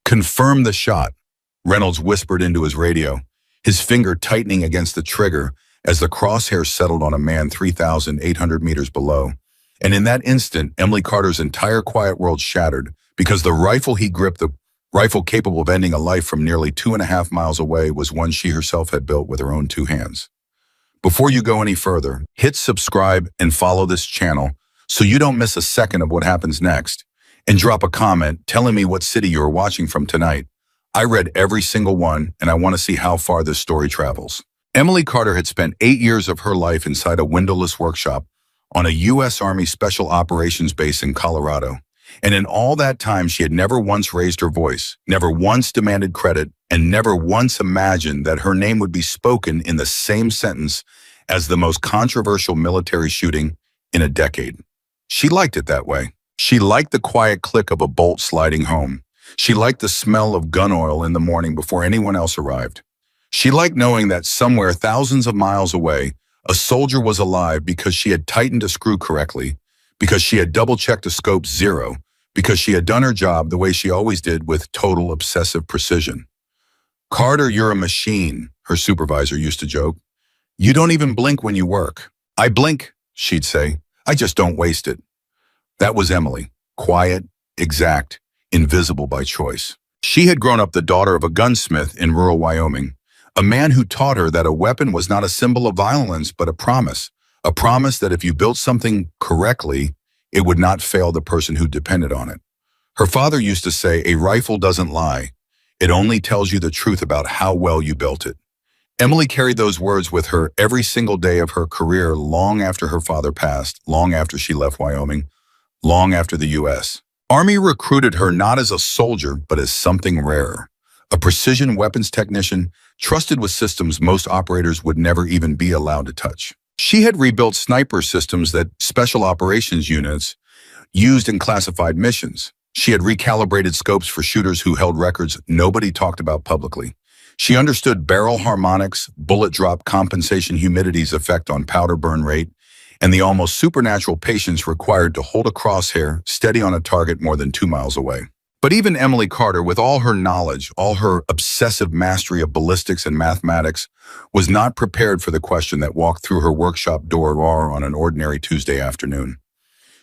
Confirm the shot, Reynolds whispered into his radio, his finger tightening against the trigger as the crosshair settled on a man 3,800 meters below. And in that instant, Emily Carter's entire quiet world shattered because the rifle he gripped, the rifle capable of ending a life from nearly 2.5 miles away, was one she herself had built with her own 2 hands. Before you go any further, hit subscribe and follow this channel so you don't miss a second of what happens next. And drop a comment telling me what city you are watching from tonight. I read every single one, and I want to see how far this story travels. Emily Carter had spent 8 years of her life inside a windowless workshop on a U.S. Army Special Operations base in Colorado. And in all that time, she had never once raised her voice, never once demanded credit, and never once imagined that her name would be spoken in the same sentence as the most controversial military shooting in a decade. She liked it that way. She liked the quiet click of a bolt sliding home. She liked the smell of gun oil in the morning before anyone else arrived. She liked knowing that somewhere thousands of miles away, a soldier was alive because she had tightened a screw correctly, because she had double-checked a scope 0, because she had done her job the way she always did with total obsessive precision. "Carter, you're a machine," her supervisor used to joke. "You don't even blink when you work." "I blink," she'd say. "I just don't waste it." That was Emily, quiet, exact, invisible by choice. She had grown up the daughter of a gunsmith in rural Wyoming, a man who taught her that a weapon was not a symbol of violence, but a promise that if you built something correctly, it would not fail the person who depended on it. Her father used to say, "A rifle doesn't lie. It only tells you the truth about how well you built it." Emily carried those words with her every single day of her career, long after her father passed, long after she left Wyoming, long after the U.S. Army recruited her not as a soldier, but as something rarer, a precision weapons technician trusted with systems most operators would never even be allowed to touch. She had rebuilt sniper systems that special operations units used in classified missions. She had recalibrated scopes for shooters who held records nobody talked about publicly. She understood barrel harmonics, bullet drop compensation, humidity's effect on powder burn rate, and the almost supernatural patience required to hold a crosshair steady on a target more than 2 miles away. But even Emily Carter, with all her knowledge, all her obsessive mastery of ballistics and mathematics, was not prepared for the question that walked through her workshop door on an ordinary Tuesday afternoon.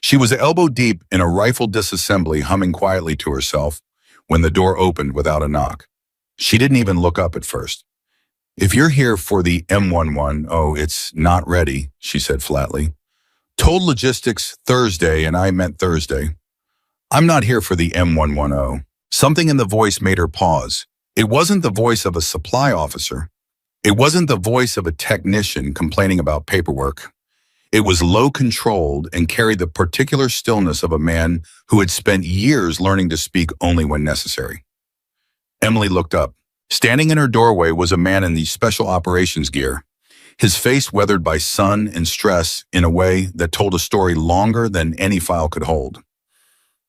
She was elbow deep in a rifle disassembly, humming quietly to herself, when the door opened without a knock. She didn't even look up at first. "If you're here for the M11, oh, it's not ready," she said flatly. "Told logistics Thursday, and I meant Thursday. I'm not here for the M110. Something in the voice made her pause. It wasn't the voice of a supply officer. It wasn't the voice of a technician complaining about paperwork. It was low-controlled and carried the particular stillness of a man who had spent years learning to speak only when necessary. Emily looked up. Standing in her doorway was a man in the special operations gear, his face weathered by sun and stress in a way that told a story longer than any file could hold.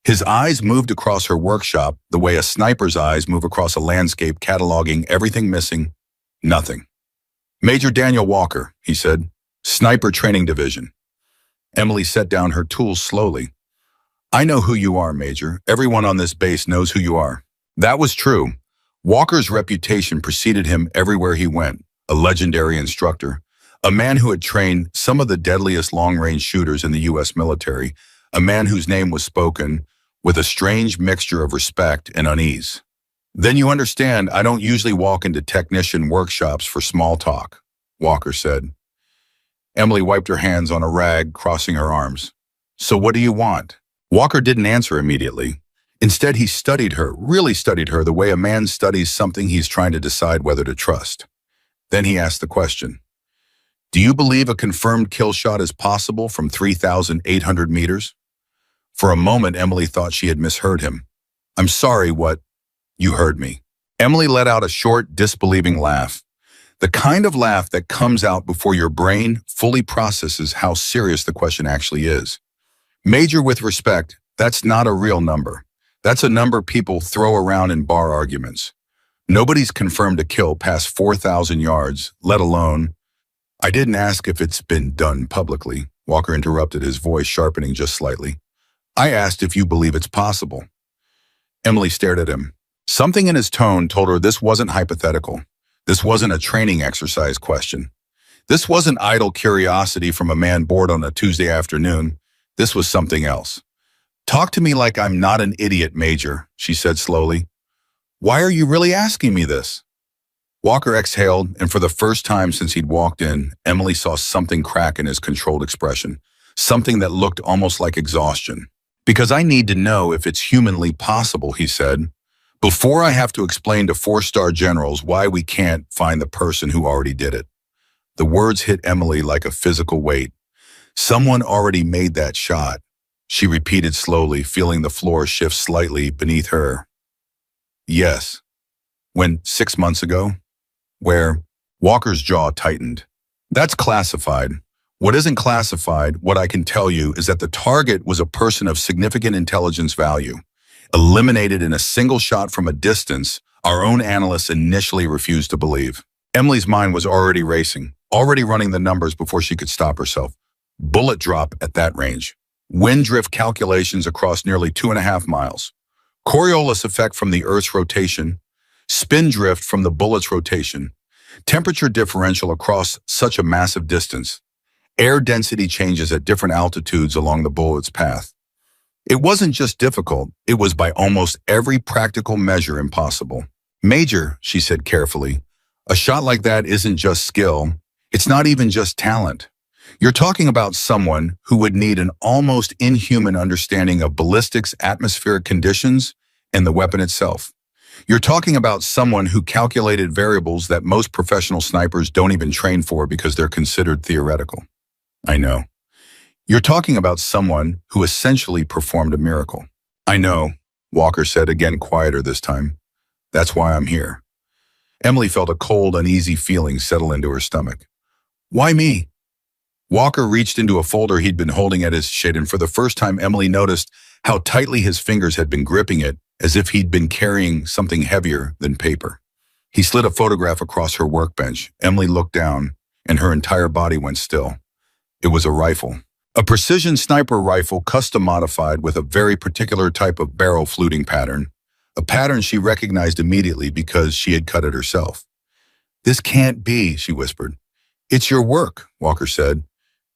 His eyes moved across her workshop the way a sniper's eyes move across a landscape, cataloging everything missing, nothing. "Major Daniel Walker," he said, "Sniper Training Division." Emily set down her tools slowly. "I know who you are, Major. Everyone on this base knows who you are." That was true. Walker's reputation preceded him everywhere he went, a legendary instructor, a man who had trained some of the deadliest long-range shooters in the U.S. military, a man whose name was spoken with a strange mixture of respect and unease. "Then you understand I don't usually walk into technician workshops for small talk," Walker said. Emily wiped her hands on a rag, crossing her arms. "So what do you want?" Walker didn't answer immediately. Instead, he studied her, really studied her, the way a man studies something he's trying to decide whether to trust. Then he asked the question, "Do you believe a confirmed kill shot is possible from 3,800 meters?" For a moment, Emily thought she had misheard him. "I'm sorry, what?" "You heard me." Emily let out a short, disbelieving laugh. The kind of laugh that comes out before your brain fully processes how serious the question actually is. "Major, with respect, that's not a real number. That's a number people throw around in bar arguments. Nobody's confirmed a kill past 4,000 yards, let alone—" "I didn't ask if it's been done publicly," Walker interrupted, his voice sharpening just slightly. "I asked if you believe it's possible." Emily stared at him. Something in his tone told her this wasn't hypothetical. This wasn't a training exercise question. This wasn't idle curiosity from a man bored on a Tuesday afternoon. This was something else. "Talk to me like I'm not an idiot, Major," she said slowly. "Why are you really asking me this?" Walker exhaled, and for the first time since he'd walked in, Emily saw something crack in his controlled expression, something that looked almost like exhaustion. "Because I need to know if it's humanly possible," he said, "before I have to explain to four-star generals why we can't find the person who already did it." The words hit Emily like a physical weight. "Someone already made that shot," she repeated slowly, feeling the floor shift slightly beneath her. "Yes." "When 6 months ago?" "Where?" Walker's jaw tightened. "That's classified. What isn't classified, what I can tell you, is that the target was a person of significant intelligence value. Eliminated in a single shot from a distance, our own analysts initially refused to believe." Emily's mind was already racing, already running the numbers before she could stop herself. Bullet drop at that range. Wind drift calculations across nearly 2.5 miles. Coriolis effect from the Earth's rotation. Spin drift from the bullet's rotation. Temperature differential across such a massive distance. Air density changes at different altitudes along the bullet's path. It wasn't just difficult, it was by almost every practical measure impossible. "Major," she said carefully, "a shot like that isn't just skill. It's not even just talent. You're talking about someone who would need an almost inhuman understanding of ballistics, atmospheric conditions, and the weapon itself. You're talking about someone who calculated variables that most professional snipers don't even train for because they're considered theoretical." "I know." "You're talking about someone who essentially performed a miracle." "I know," Walker said, again quieter this time. "That's why I'm here." Emily felt a cold, uneasy feeling settle into her stomach. "Why me?" Walker reached into a folder he'd been holding at his shade, and for the first time Emily noticed how tightly his fingers had been gripping it, as if he'd been carrying something heavier than paper. He slid a photograph across her workbench. Emily looked down, and her entire body went still. It was a rifle. A precision sniper rifle, custom modified with a very particular type of barrel fluting pattern. A pattern she recognized immediately because she had cut it herself. "This can't be," she whispered. "It's your work," Walker said.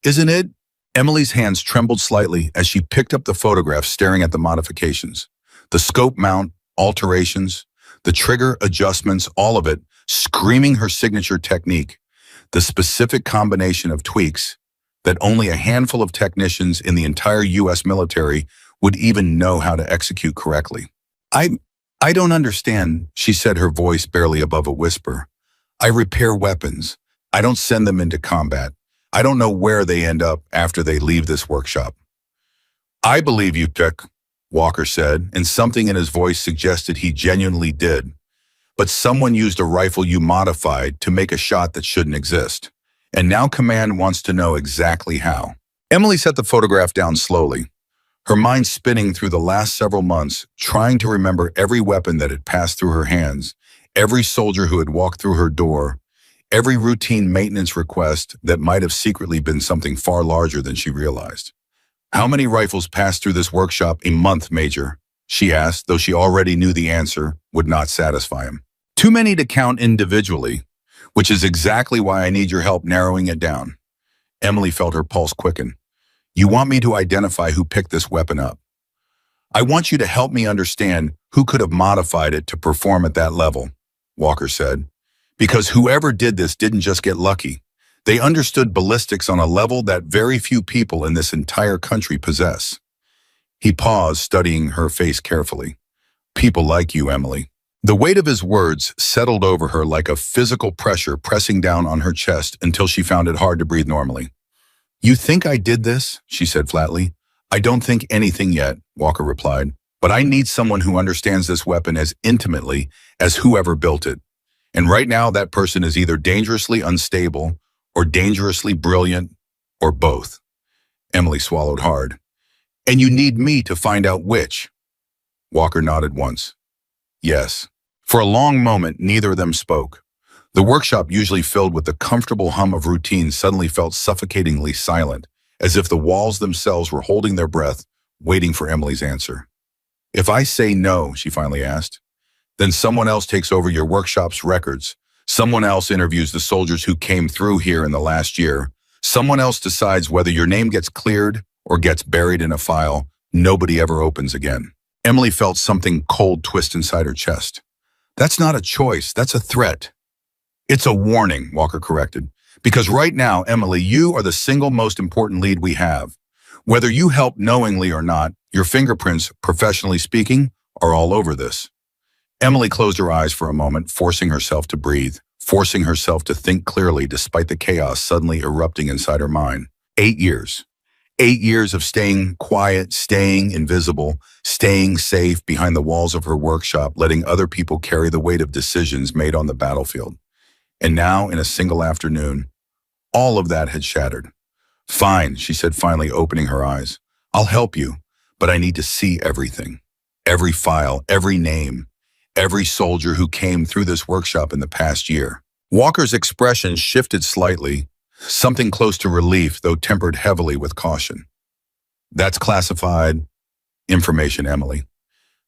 "Isn't it?" Emily's hands trembled slightly as she picked up the photograph, staring at the modifications. The scope mount, alterations, the trigger adjustments, all of it, screaming her signature technique. The specific combination of tweaks that only a handful of technicians in the entire U.S. military would even know how to execute correctly. I don't understand," she said, her voice barely above a whisper. "I repair weapons. I don't send them into combat. I don't know where they end up after they leave this workshop." "I believe you, Dick," Walker said, and something in his voice suggested he genuinely did. "But someone used a rifle you modified to make a shot that shouldn't exist. And now Command wants to know exactly how." Emily set the photograph down slowly, her mind spinning through the last several months, trying to remember every weapon that had passed through her hands, every soldier who had walked through her door, every routine maintenance request that might have secretly been something far larger than she realized. "How many rifles passed through this workshop a month, Major?" she asked, though she already knew the answer would not satisfy him. "Too many to count individually, which is exactly why I need your help narrowing it down." Emily felt her pulse quicken. "You want me to identify who picked this weapon up? I want you to help me understand who could have modified it to perform at that level," Walker said. "Because whoever did this didn't just get lucky. They understood ballistics on a level that very few people in this entire country possess." He paused, studying her face carefully. "People like you, Emily." The weight of his words settled over her like a physical pressure pressing down on her chest until she found it hard to breathe normally. "You think I did this?" she said flatly. "I don't think anything yet," Walker replied. "But I need someone who understands this weapon as intimately as whoever built it. And right now that person is either dangerously unstable or dangerously brilliant, or both." Emily swallowed hard. "And you need me to find out which?" Walker nodded once. "Yes." For a long moment, neither of them spoke. The workshop, usually filled with the comfortable hum of routine, suddenly felt suffocatingly silent, as if the walls themselves were holding their breath, waiting for Emily's answer. "If I say no," she finally asked, Then someone else takes over your workshop's records. Someone else interviews the soldiers who came through here in the last year. Someone else decides whether your name gets cleared or gets buried in a file nobody ever opens again. Emily felt something cold twist inside her chest. That's not a choice, that's a threat. It's a warning, Walker corrected. Because right now, Emily, you are the single most important lead we have. Whether you help knowingly or not, your fingerprints, professionally speaking, are all over this. Emily closed her eyes for a moment, forcing herself to breathe, forcing herself to think clearly despite the chaos suddenly erupting inside her mind. 8 years. 8 years of staying quiet, staying invisible, staying safe behind the walls of her workshop, letting other people carry the weight of decisions made on the battlefield. And now, in a single afternoon, all of that had shattered. Fine, she said, finally opening her eyes. I'll help you, but I need to see everything. Every file, every name, every soldier who came through this workshop in the past year. Walker's expression shifted slightly, something close to relief, though tempered heavily with caution. That's classified information, Emily.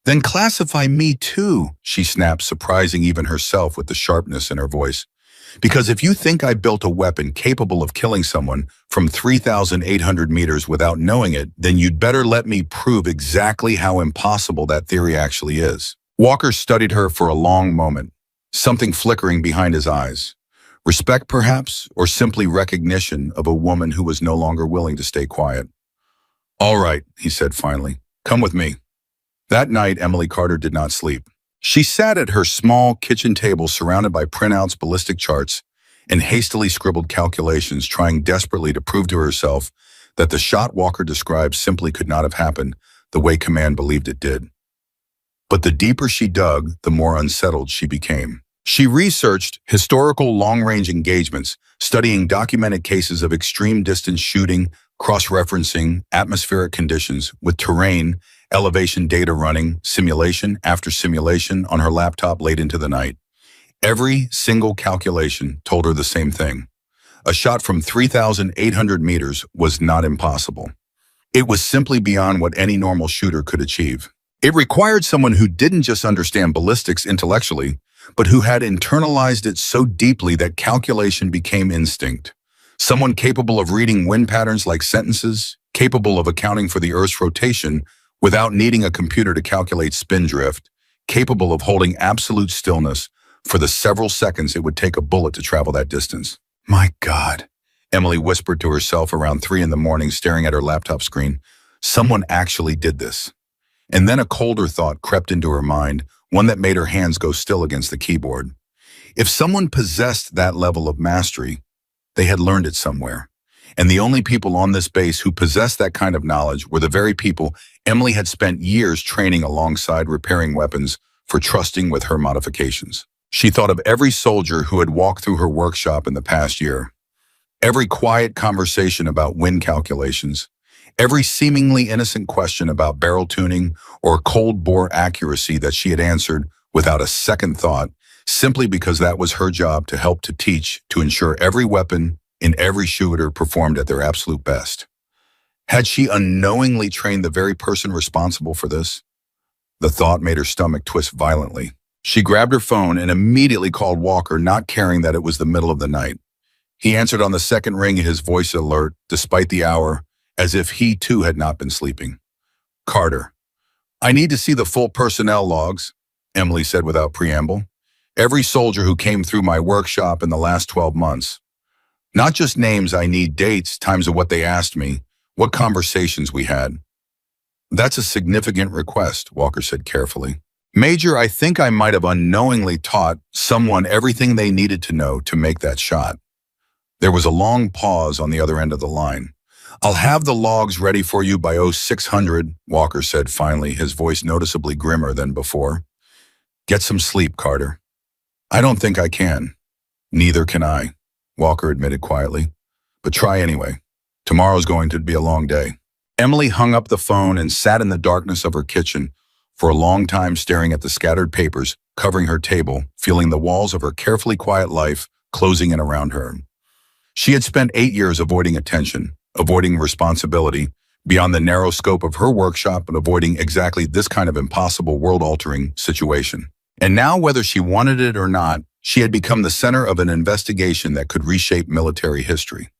Then classify me too, she snapped, surprising even herself with the sharpness in her voice. Because if you think I built a weapon capable of killing someone from 3,800 meters without knowing it, then you'd better let me prove exactly how impossible that theory actually is. Walker studied her for a long moment, something flickering behind his eyes. Respect, perhaps, or simply recognition of a woman who was no longer willing to stay quiet. All right, he said finally. Come with me. That night, Emily Carter did not sleep. She sat at her small kitchen table surrounded by printouts, ballistic charts, and hastily scribbled calculations, trying desperately to prove to herself that the shot Walker described simply could not have happened the way Command believed it did. But the deeper she dug, the more unsettled she became. She researched historical long-range engagements, studying documented cases of extreme distance shooting, cross-referencing atmospheric conditions with terrain, elevation data running, simulation after simulation on her laptop late into the night. Every single calculation told her the same thing. A shot from 3,800 meters was not impossible. It was simply beyond what any normal shooter could achieve. It required someone who didn't just understand ballistics intellectually, but who had internalized it so deeply that calculation became instinct. Someone capable of reading wind patterns like sentences, capable of accounting for the Earth's rotation without needing a computer to calculate spin drift, capable of holding absolute stillness for the several seconds it would take a bullet to travel that distance. My God, Emily whispered to herself around 3 a.m, staring at her laptop screen. Someone actually did this. And then a colder thought crept into her mind, one that made her hands go still against the keyboard. If someone possessed that level of mastery, they had learned it somewhere. And the only people on this base who possessed that kind of knowledge were the very people Emily had spent years training alongside, repairing weapons for trusting with her modifications. She thought of every soldier who had walked through her workshop in the past year. Every quiet conversation about wind calculations. Every seemingly innocent question about barrel tuning or cold bore accuracy that she had answered without a second thought, simply because that was her job to help to teach, to ensure every weapon in every shooter performed at their absolute best. Had she unknowingly trained the very person responsible for this? The thought made her stomach twist violently. She grabbed her phone and immediately called Walker, not caring that it was the middle of the night. He answered on the second ring, his voice alert, despite the hour, as if he too had not been sleeping. Carter. I need to see the full personnel logs, Emily said without preamble. Every soldier who came through my workshop in the last 12 months. Not just names, I need dates, times of what they asked me, what conversations we had. That's a significant request, Walker said carefully. Major, I think I might have unknowingly taught someone everything they needed to know to make that shot. There was a long pause on the other end of the line. I'll have the logs ready for you by 0600, Walker said finally, his voice noticeably grimmer than before. Get some sleep, Carter. I don't think I can. Neither can I, Walker admitted quietly. But try anyway. Tomorrow's going to be a long day. Emily hung up the phone and sat in the darkness of her kitchen for a long time, staring at the scattered papers covering her table, feeling the walls of her carefully quiet life closing in around her. She had spent 8 years avoiding attention, avoiding responsibility, beyond the narrow scope of her workshop, and avoiding exactly this kind of impossible world-altering situation. And now, whether she wanted it or not, she had become the center of an investigation that could reshape military history.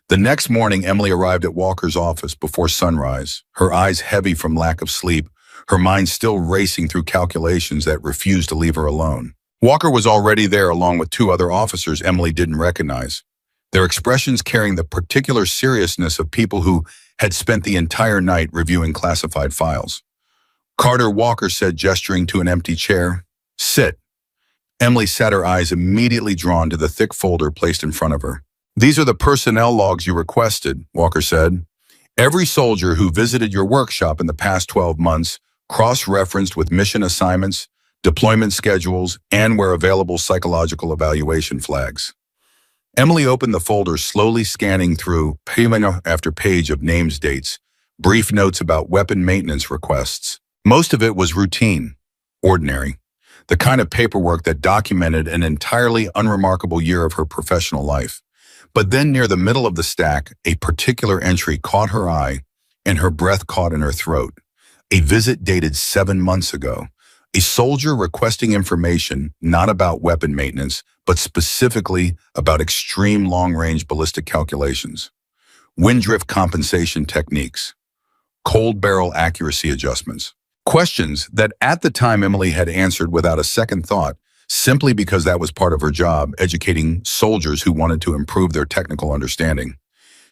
The next morning, Emily arrived at Walker's office before sunrise, her eyes heavy from lack of sleep, her mind still racing through calculations that refused to leave her alone. Walker was already there along with two other officers Emily didn't recognize, their expressions carrying the particular seriousness of people who had spent the entire night reviewing classified files. "Carter," Walker said, gesturing to an empty chair. "Sit." Emily sat, her eyes immediately drawn to the thick folder placed in front of her. "These are the personnel logs you requested," Walker said. "Every soldier who visited your workshop in the past 12 months, cross-referenced with mission assignments, deployment schedules, and where available psychological evaluation flags." Emily opened the folder, slowly scanning through page after page of names, dates, brief notes about weapon maintenance requests. Most of it was routine, ordinary, the kind of paperwork that documented an entirely unremarkable year of her professional life. But then near the middle of the stack, a particular entry caught her eye and her breath caught in her throat. A visit dated 7 months ago. A soldier requesting information not about weapon maintenance, but specifically about extreme long-range ballistic calculations, wind drift compensation techniques, cold barrel accuracy adjustments. Questions that at the time Emily had answered without a second thought, simply because that was part of her job, educating soldiers who wanted to improve their technical understanding.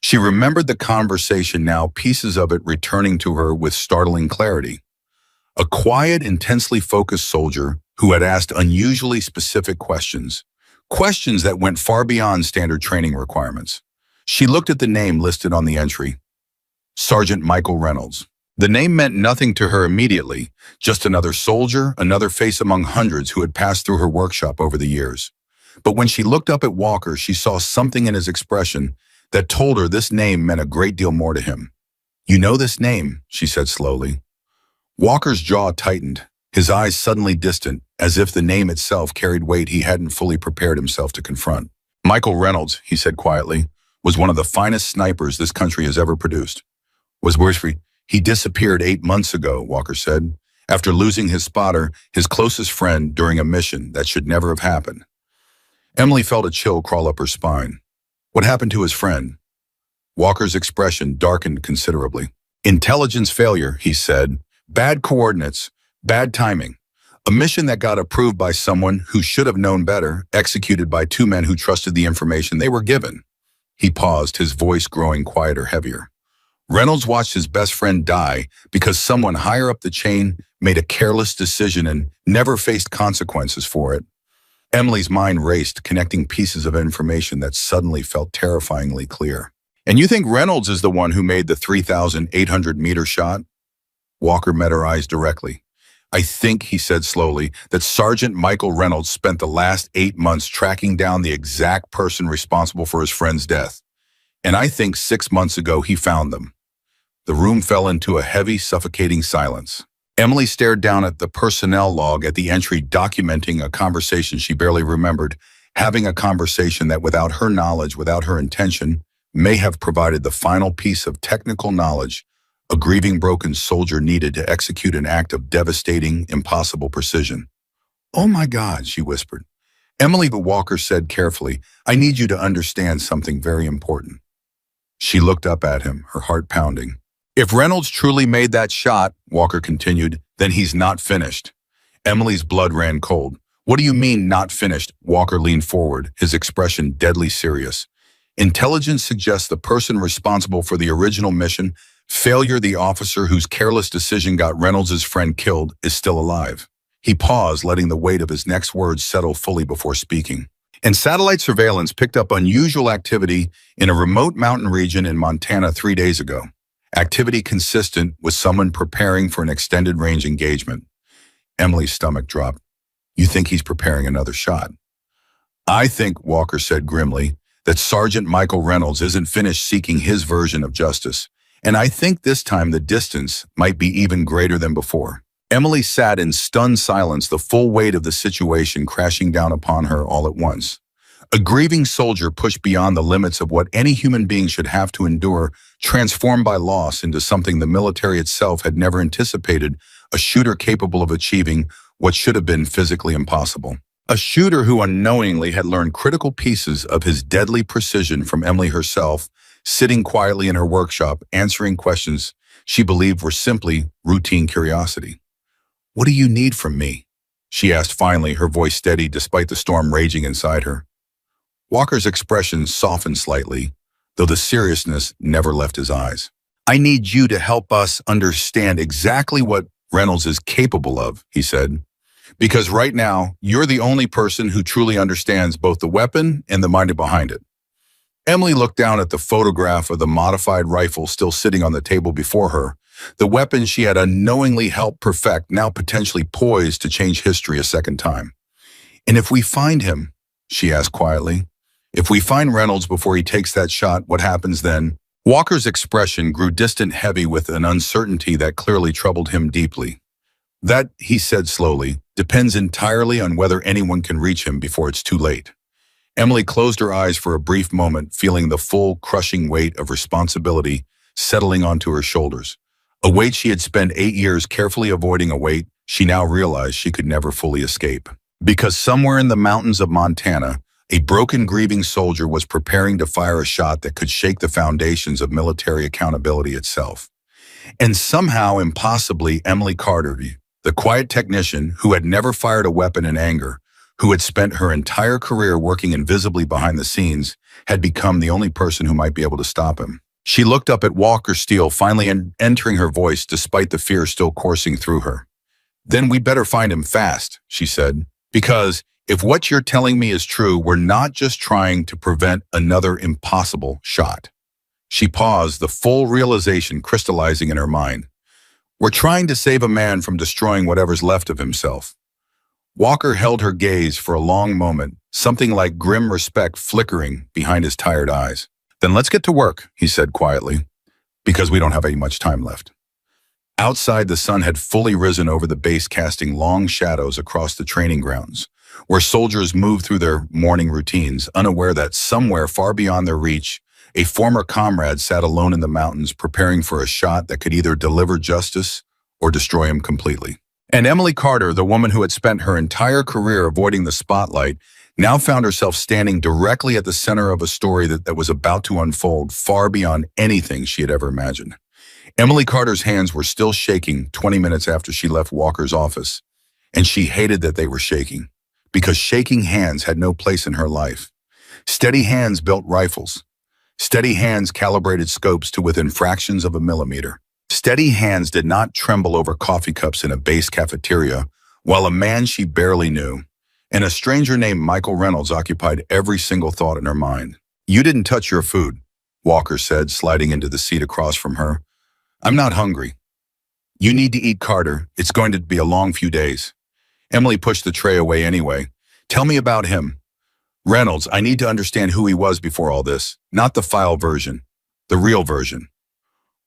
She remembered the conversation now, pieces of it returning to her with startling clarity. A quiet, intensely focused soldier who had asked unusually specific questions, questions that went far beyond standard training requirements. She looked at the name listed on the entry, Sergeant Michael Reynolds. The name meant nothing to her immediately, just another soldier, another face among hundreds who had passed through her workshop over the years. But when she looked up at Walker, she saw something in his expression that told her this name meant a great deal more to him. "You know this name," she said slowly. Walker's jaw tightened, his eyes suddenly distant, as if the name itself carried weight he hadn't fully prepared himself to confront. "Michael Reynolds," he said quietly, "was one of the finest snipers this country has ever produced. He disappeared 8 months ago," Walker said, "after losing his spotter, his closest friend, during a mission that should never have happened." Emily felt a chill crawl up her spine. What happened to his friend? Walker's expression darkened considerably. "Intelligence failure," he said. "Bad coordinates, bad timing. A mission that got approved by someone who should have known better, executed by two men who trusted the information they were given." He paused, his voice growing quieter, heavier. "Reynolds watched his best friend die because someone higher up the chain made a careless decision and never faced consequences for it." Emily's mind raced, connecting pieces of information that suddenly felt terrifyingly clear. "And you think Reynolds is the one who made the 3,800-meter shot?" Walker met her eyes directly. "I think," he said slowly, "that Sergeant Michael Reynolds spent the last 8 months tracking down the exact person responsible for his friend's death. And I think 6 months ago he found them." The room fell into a heavy, suffocating silence. Emily stared down at the personnel log, at the entry documenting a conversation she barely remembered, having a conversation that without her knowledge, without her intention, may have provided the final piece of technical knowledge a grieving broken soldier needed to execute an act of devastating, impossible precision. "Oh my God," she whispered. "Emily," but Walker said carefully, "I need you to understand something very important." She looked up at him, her heart pounding. "If Reynolds truly made that shot," Walker continued, "then he's not finished." Emily's blood ran cold. "What do you mean, not finished?" Walker leaned forward, his expression deadly serious. "Intelligence suggests the person responsible for the original mission, failure, the officer whose careless decision got Reynolds' friend killed, is still alive." He paused, letting the weight of his next words settle fully before speaking. "And satellite surveillance picked up unusual activity in a remote mountain region in Montana 3 days ago. Activity consistent with someone preparing for an extended range engagement." Emily's stomach dropped. "You think he's preparing another shot?" "I think," Walker said grimly, "that Sergeant Michael Reynolds isn't finished seeking his version of justice. And I think this time the distance might be even greater than before." Emily sat in stunned silence, the full weight of the situation crashing down upon her all at once. A grieving soldier pushed beyond the limits of what any human being should have to endure, transformed by loss into something the military itself had never anticipated, a shooter capable of achieving what should have been physically impossible. A shooter who unknowingly had learned critical pieces of his deadly precision from Emily herself, sitting quietly in her workshop, answering questions she believed were simply routine curiosity. "What do you need from me?" she asked finally, her voice steady despite the storm raging inside her. Walker's expression softened slightly, though the seriousness never left his eyes. "I need you to help us understand exactly what Reynolds is capable of," he said, "because right now, you're the only person who truly understands both the weapon and the mind behind it." Emily looked down at the photograph of the modified rifle still sitting on the table before her, the weapon she had unknowingly helped perfect, now potentially poised to change history a second time. "And if we find him," she asked quietly, "if we find Reynolds before he takes that shot, what happens then?" Walker's expression grew distant, heavy with an uncertainty that clearly troubled him deeply. "That," he said slowly, "depends entirely on whether anyone can reach him before it's too late." Emily closed her eyes for a brief moment, feeling the full, crushing weight of responsibility settling onto her shoulders. A weight she had spent 8 years carefully avoiding, a weight she now realized she could never fully escape. Because somewhere in the mountains of Montana, a broken, grieving soldier was preparing to fire a shot that could shake the foundations of military accountability itself. And somehow, impossibly, Emily Carter, the quiet technician who had never fired a weapon in anger, who had spent her entire career working invisibly behind the scenes, had become the only person who might be able to stop him. She looked up at Walker Steele, finally entering her voice despite the fear still coursing through her. "Then we better find him fast," she said, "because if what you're telling me is true, we're not just trying to prevent another impossible shot." She paused, the full realization crystallizing in her mind. "We're trying to save a man from destroying whatever's left of himself." Walker held her gaze for a long moment, something like grim respect flickering behind his tired eyes. "Then let's get to work," he said quietly, "because we don't have any much time left." Outside, the sun had fully risen over the base, casting long shadows across the training grounds, where soldiers moved through their morning routines, unaware that somewhere far beyond their reach, a former comrade sat alone in the mountains, preparing for a shot that could either deliver justice or destroy him completely. And Emily Carter, the woman who had spent her entire career avoiding the spotlight, now found herself standing directly at the center of a story that was about to unfold far beyond anything she had ever imagined. Emily Carter's hands were still shaking 20 minutes after she left Walker's office, and she hated that they were shaking, because shaking hands had no place in her life. Steady hands built rifles. Steady hands calibrated scopes to within fractions of a millimeter. Steady hands did not tremble over coffee cups in a base cafeteria, while a man she barely knew, and a stranger named Michael Reynolds, occupied every single thought in her mind. "You didn't touch your food," Walker said, sliding into the seat across from her. "I'm not hungry." "You need to eat, Carter. It's going to be a long few days." Emily pushed the tray away anyway. "Tell me about him." "Reynolds, I need to understand who he was before all this, not the file version, the real version."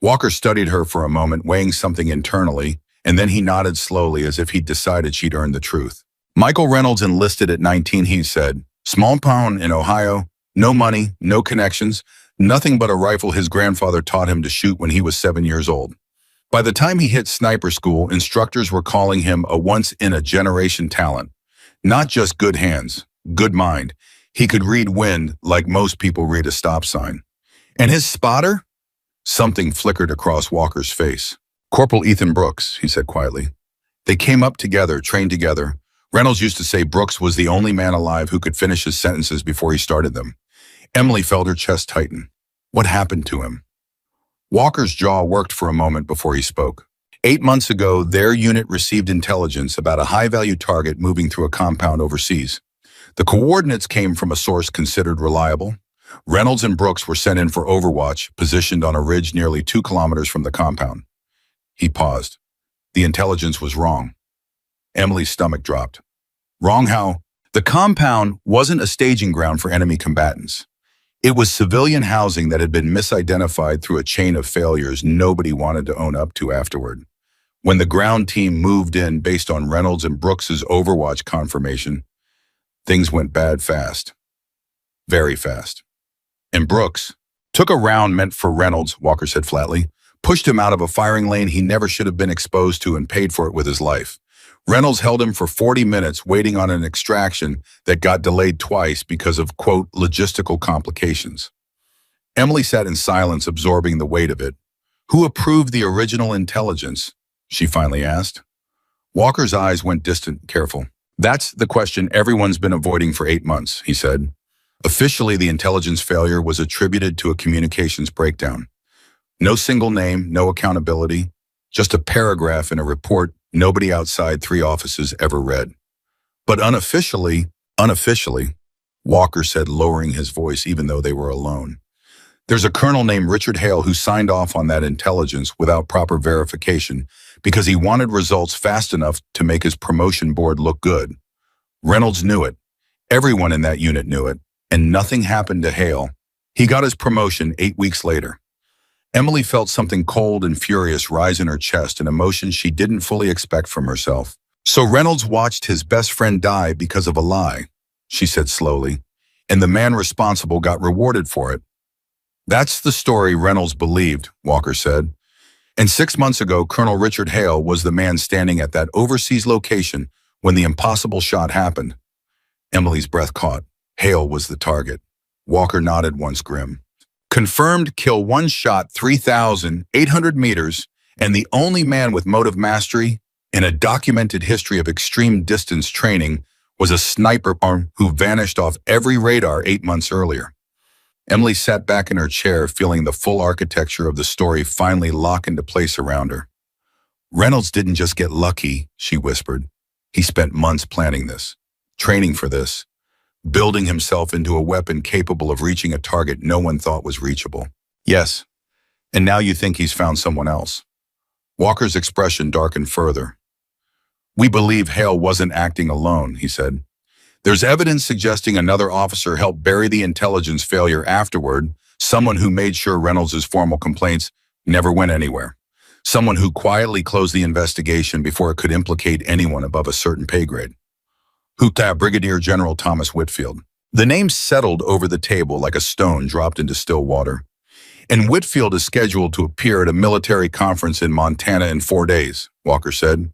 Walker studied her for a moment, weighing something internally, and then he nodded slowly as if he'd decided she'd earned the truth. "Michael Reynolds enlisted at 19, he said. Small town in Ohio, no money, no connections, nothing but a rifle his grandfather taught him to shoot when he was 7 years old. By the time he hit sniper school, instructors were calling him a once-in-a-generation talent. Not just good hands, good mind. He could read wind like most people read a stop sign. And his spotter?" Something flickered across Walker's face. "Corporal Ethan Brooks," he said quietly. "They came up together, trained together. Reynolds used to say Brooks was the only man alive who could finish his sentences before he started them." Emily felt her chest tighten. What happened to him? Walker's jaw worked for a moment before he spoke. 8 months ago, their unit received intelligence about a high-value target moving through a compound overseas. The coordinates came from a source considered reliable. Reynolds and Brooks were sent in for overwatch, positioned on a ridge nearly 2 kilometers from the compound. He paused. The intelligence was wrong. Emily's stomach dropped. Wrong how? The compound wasn't a staging ground for enemy combatants. It was civilian housing that had been misidentified through a chain of failures nobody wanted to own up to afterward. When the ground team moved in based on Reynolds and Brooks's overwatch confirmation, things went bad fast. Very fast. And Brooks took a round meant for Reynolds, Walker said flatly, pushed him out of a firing lane he never should have been exposed to, and paid for it with his life. Reynolds held him for 40 minutes waiting on an extraction that got delayed twice because of, quote, logistical complications. Emily sat in silence, absorbing the weight of it. Who approved the original intelligence? She finally asked. Walker's eyes went distant, careful. That's the question everyone's been avoiding for 8 months, he said. Officially, the intelligence failure was attributed to a communications breakdown. No single name, no accountability, just a paragraph in a report nobody outside 3 offices ever read. But unofficially, Walker said, lowering his voice even though they were alone. There's a colonel named Richard Hale who signed off on that intelligence without proper verification because he wanted results fast enough to make his promotion board look good. Reynolds knew it. Everyone in that unit knew it, and nothing happened to Hale. He got his promotion 8 weeks later. Emily felt something cold and furious rise in her chest, an emotion she didn't fully expect from herself. So Reynolds watched his best friend die because of a lie, she said slowly, and the man responsible got rewarded for it. That's the story Reynolds believed, Walker said. And 6 months ago, Colonel Richard Hale was the man standing at that overseas location when the impossible shot happened. Emily's breath caught. Hale was the target. Walker nodded once, grim. Confirmed kill, one shot, 3,800 meters, and the only man with motive mastery and a documented history of extreme distance training was a sniper who vanished off every radar 8 months earlier. Emily sat back in her chair, feeling the full architecture of the story finally lock into place around her. Reynolds didn't just get lucky, she whispered. He spent months planning this, training for this, building himself into a weapon capable of reaching a target no one thought was reachable. Yes, and now you think he's found someone else. Walker's expression darkened further. We believe Hale wasn't acting alone, he said. There's evidence suggesting another officer helped bury the intelligence failure afterward, someone who made sure Reynolds' formal complaints never went anywhere, someone who quietly closed the investigation before it could implicate anyone above a certain pay grade. Brigadier General Thomas Whitfield. The name settled over the table like a stone dropped into still water. And Whitfield is scheduled to appear at a military conference in Montana in 4 days, Walker said,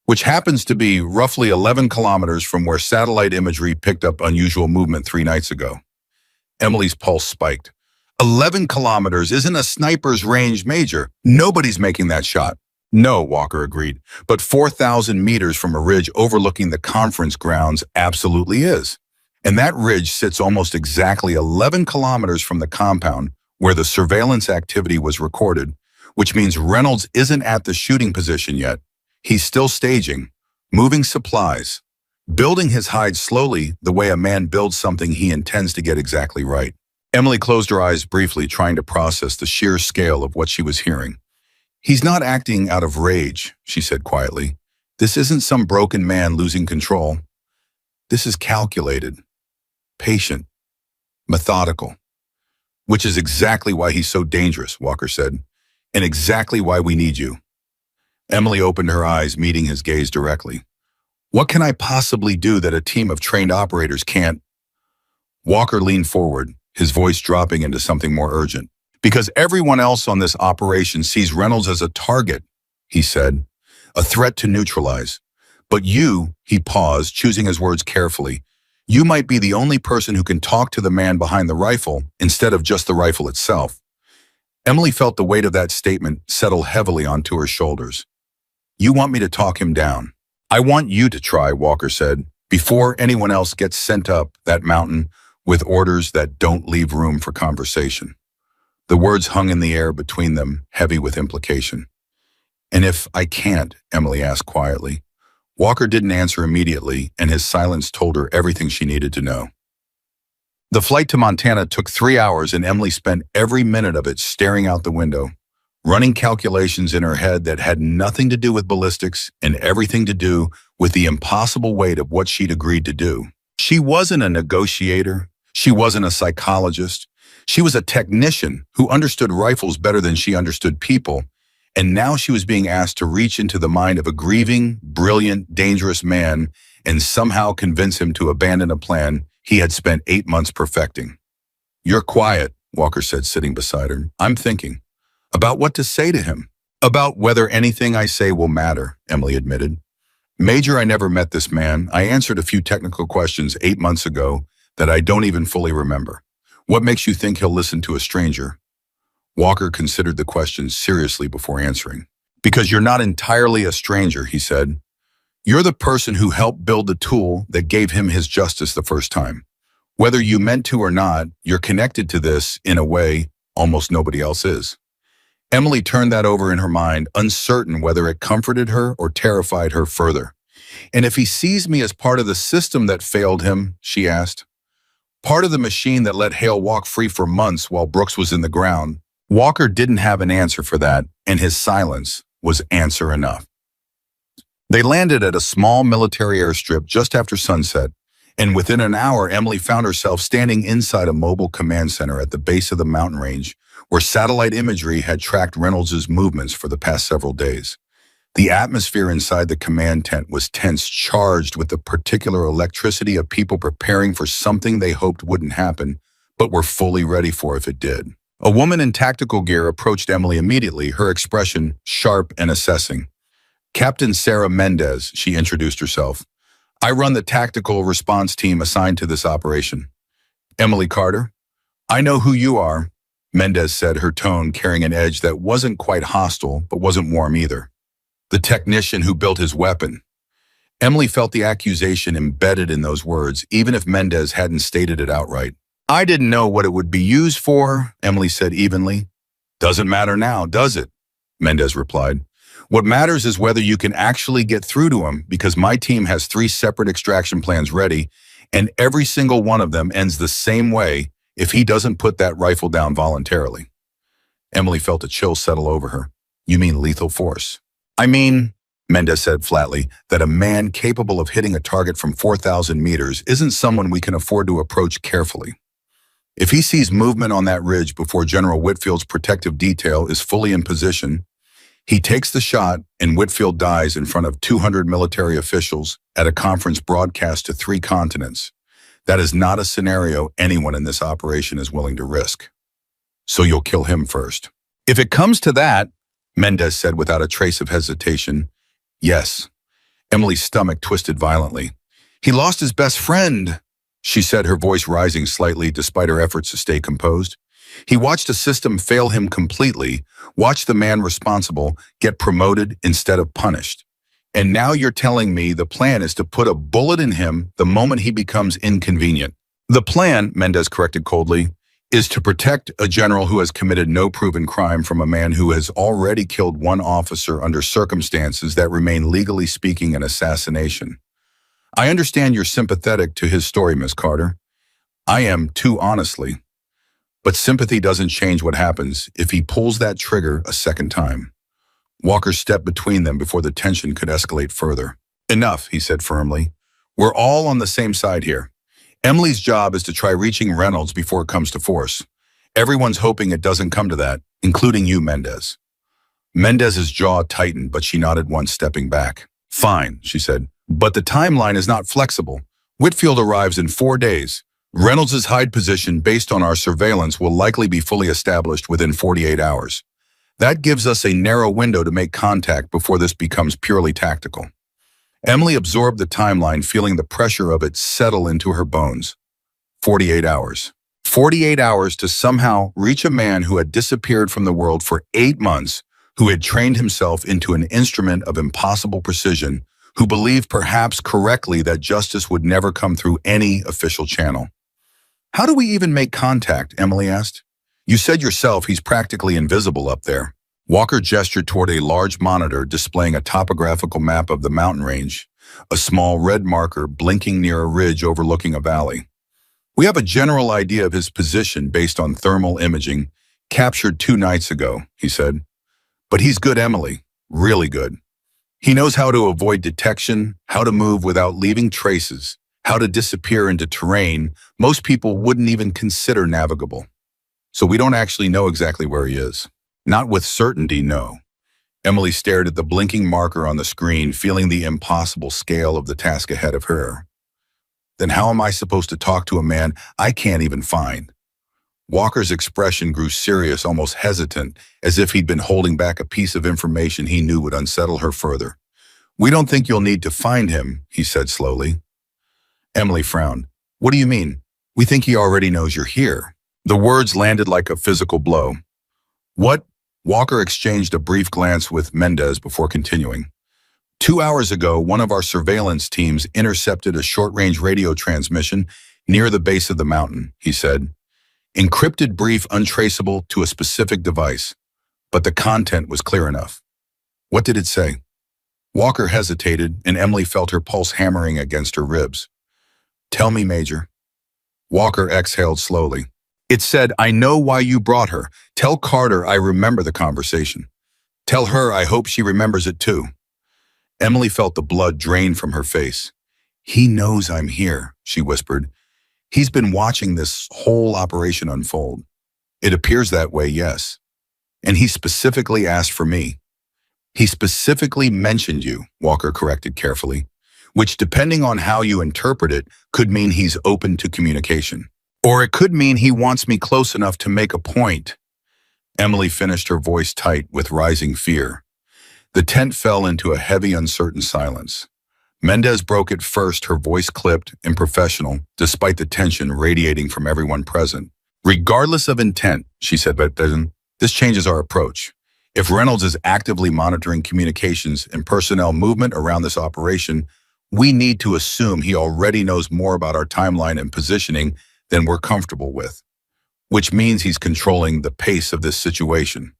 which happens to be roughly 11 kilometers from where satellite imagery picked up unusual movement 3 nights ago. Emily's pulse spiked. 11 kilometers isn't a sniper's range, Major. Nobody's making that shot. No, Walker agreed, but 4,000 meters from a ridge overlooking the conference grounds absolutely is. And that ridge sits almost exactly 11 kilometers from the compound where the surveillance activity was recorded, which means Reynolds isn't at the shooting position yet. He's still staging, moving supplies, building his hide slowly the way a man builds something he intends to get exactly right. Emily closed her eyes briefly, trying to process the sheer scale of what she was hearing. He's not acting out of rage, she said quietly. This isn't some broken man losing control. This is calculated, patient, methodical, which is exactly why he's so dangerous, Walker said, and exactly why we need you. Emily opened her eyes, meeting his gaze directly. What can I possibly do that a team of trained operators can't? Walker leaned forward, his voice dropping into something more urgent. Because everyone else on this operation sees Reynolds as a target, he said, a threat to neutralize. But you, he paused, choosing his words carefully, you might be the only person who can talk to the man behind the rifle instead of just the rifle itself. Emily felt the weight of that statement settle heavily onto her shoulders. You want me to talk him down? I want you to try, Walker said, before anyone else gets sent up that mountain with orders that don't leave room for conversation. The words hung in the air between them, heavy with implication. And if I can't, Emily asked quietly. Walker didn't answer immediately, and his silence told her everything she needed to know. The flight to Montana took 3 hours, and Emily spent every minute of it staring out the window, running calculations in her head that had nothing to do with ballistics and everything to do with the impossible weight of what she'd agreed to do. She wasn't a negotiator. She wasn't a psychologist. She was a technician who understood rifles better than she understood people, and now she was being asked to reach into the mind of a grieving, brilliant, dangerous man and somehow convince him to abandon a plan he had spent 8 months perfecting. You're quiet, Walker said, sitting beside her. I'm thinking. About what to say to him. About whether anything I say will matter, Emily admitted. Major, I never met this man. I answered a few technical questions 8 months ago that I don't even fully remember. What makes you think he'll listen to a stranger? Walker considered the question seriously before answering. Because you're not entirely a stranger, he said. You're the person who helped build the tool that gave him his justice the first time. Whether you meant to or not, you're connected to this in a way almost nobody else is. Emily turned that over in her mind, uncertain whether it comforted her or terrified her further. And if he sees me as part of the system that failed him, she asked. Part of the machine that let Hale walk free for months while Brooks was in the ground. Walker didn't have an answer for that, and his silence was answer enough. They landed at a small military airstrip just after sunset, and within an hour, Emily found herself standing inside a mobile command center at the base of the mountain range, where satellite imagery had tracked Reynolds' movements for the past several days. The atmosphere inside the command tent was tense, charged with the particular electricity of people preparing for something they hoped wouldn't happen, but were fully ready for if it did. A woman in tactical gear approached Emily immediately, her expression sharp and assessing. Captain Sarah Mendez, she introduced herself. I run the tactical response team assigned to this operation. Emily Carter? I know who you are, Mendez said, her tone carrying an edge that wasn't quite hostile, but wasn't warm either. The technician who built his weapon. Emily felt the accusation embedded in those words, even if Mendez hadn't stated it outright. I didn't know what it would be used for, Emily said evenly. Doesn't matter now, does it? Mendez replied. What matters is whether you can actually get through to him, because my team has 3 separate extraction plans ready, and every single one of them ends the same way if he doesn't put that rifle down voluntarily. Emily felt a chill settle over her. You mean lethal force? I mean, Mendez said flatly, that a man capable of hitting a target from 4,000 meters isn't someone we can afford to approach carefully. If he sees movement on that ridge before General Whitfield's protective detail is fully in position, he takes the shot and Whitfield dies in front of 200 military officials at a conference broadcast to 3 continents. That is not a scenario anyone in this operation is willing to risk. So you'll kill him first. If it comes to that, Mendez said without a trace of hesitation, yes. Emily's stomach twisted violently. He lost his best friend, she said, her voice rising slightly despite her efforts to stay composed. He watched a system fail him completely, watched the man responsible get promoted instead of punished. And now you're telling me the plan is to put a bullet in him the moment he becomes inconvenient. The plan, Mendez corrected coldly, is to protect a general who has committed no proven crime from a man who has already killed 1 officer under circumstances that remain legally speaking an assassination. I understand you're sympathetic to his story, Miss Carter. I am too, honestly. But sympathy doesn't change what happens if he pulls that trigger a second time. Walker stepped between them before the tension could escalate further. Enough, he said firmly. We're all on the same side here. Emily's job is to try reaching Reynolds before it comes to force. Everyone's hoping it doesn't come to that, including you, Mendez. Mendez's jaw tightened, but she nodded once, stepping back. Fine, she said, but the timeline is not flexible. Whitfield arrives in 4 days. Reynolds' hide position based on our surveillance will likely be fully established within 48 hours. That gives us a narrow window to make contact before this becomes purely tactical. Emily absorbed the timeline, feeling the pressure of it settle into her bones. 48 hours. 48 hours to somehow reach a man who had disappeared from the world for 8 months, who had trained himself into an instrument of impossible precision, who believed perhaps correctly that justice would never come through any official channel. How do we even make contact? Emily asked. You said yourself he's practically invisible up there. Walker gestured toward a large monitor displaying a topographical map of the mountain range, a small red marker blinking near a ridge overlooking a valley. We have a general idea of his position based on thermal imaging captured 2 nights ago, he said. But he's good, Emily, really good. He knows how to avoid detection, how to move without leaving traces, how to disappear into terrain most people wouldn't even consider navigable. So we don't actually know exactly where he is. Not with certainty, no. Emily stared at the blinking marker on the screen, feeling the impossible scale of the task ahead of her. Then how am I supposed to talk to a man I can't even find? Walker's expression grew serious, almost hesitant, as if he'd been holding back a piece of information he knew would unsettle her further. We don't think you'll need to find him, he said slowly. Emily frowned. What do you mean? We think he already knows you're here. The words landed like a physical blow. What? Walker exchanged a brief glance with Mendez before continuing. 2 hours ago, one of our surveillance teams intercepted a short-range radio transmission near the base of the mountain, he said. Encrypted brief untraceable to a specific device, but the content was clear enough. What did it say? Walker hesitated, and Emily felt her pulse hammering against her ribs. Tell me, Major. Walker exhaled slowly. It said, I know why you brought her. Tell Carter I remember the conversation. Tell her I hope she remembers it too. Emily felt the blood drain from her face. He knows I'm here, she whispered. He's been watching this whole operation unfold. It appears that way, yes. And he specifically asked for me. He specifically mentioned you, Walker corrected carefully, which, depending on how you interpret it, could mean he's open to communication. Or it could mean he wants me close enough to make a point. Emily finished, her voice tight with rising fear. The tent fell into a heavy, uncertain silence. Mendez broke it first, her voice clipped and professional, despite the tension radiating from everyone present. Regardless of intent, she said, but this changes our approach. If Reynolds is actively monitoring communications and personnel movement around this operation, we need to assume he already knows more about our timeline and positioning than we're comfortable with, which means he's controlling the pace of this situation.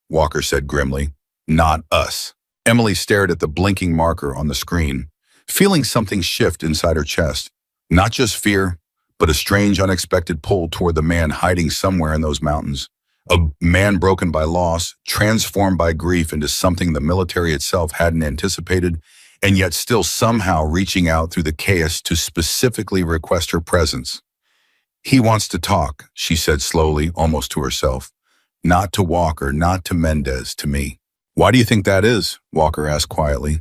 Walker said grimly, not us. Emily stared at the blinking marker on the screen, feeling something shift inside her chest. Not just fear, but a strange, unexpected pull toward the man hiding somewhere in those mountains. A man broken by loss, transformed by grief into something the military itself hadn't anticipated, and yet still somehow reaching out through the chaos to specifically request her presence. He wants to talk, she said slowly, almost to herself. Not to Walker, not to Mendez, to me. Why do you think that is? Walker asked quietly.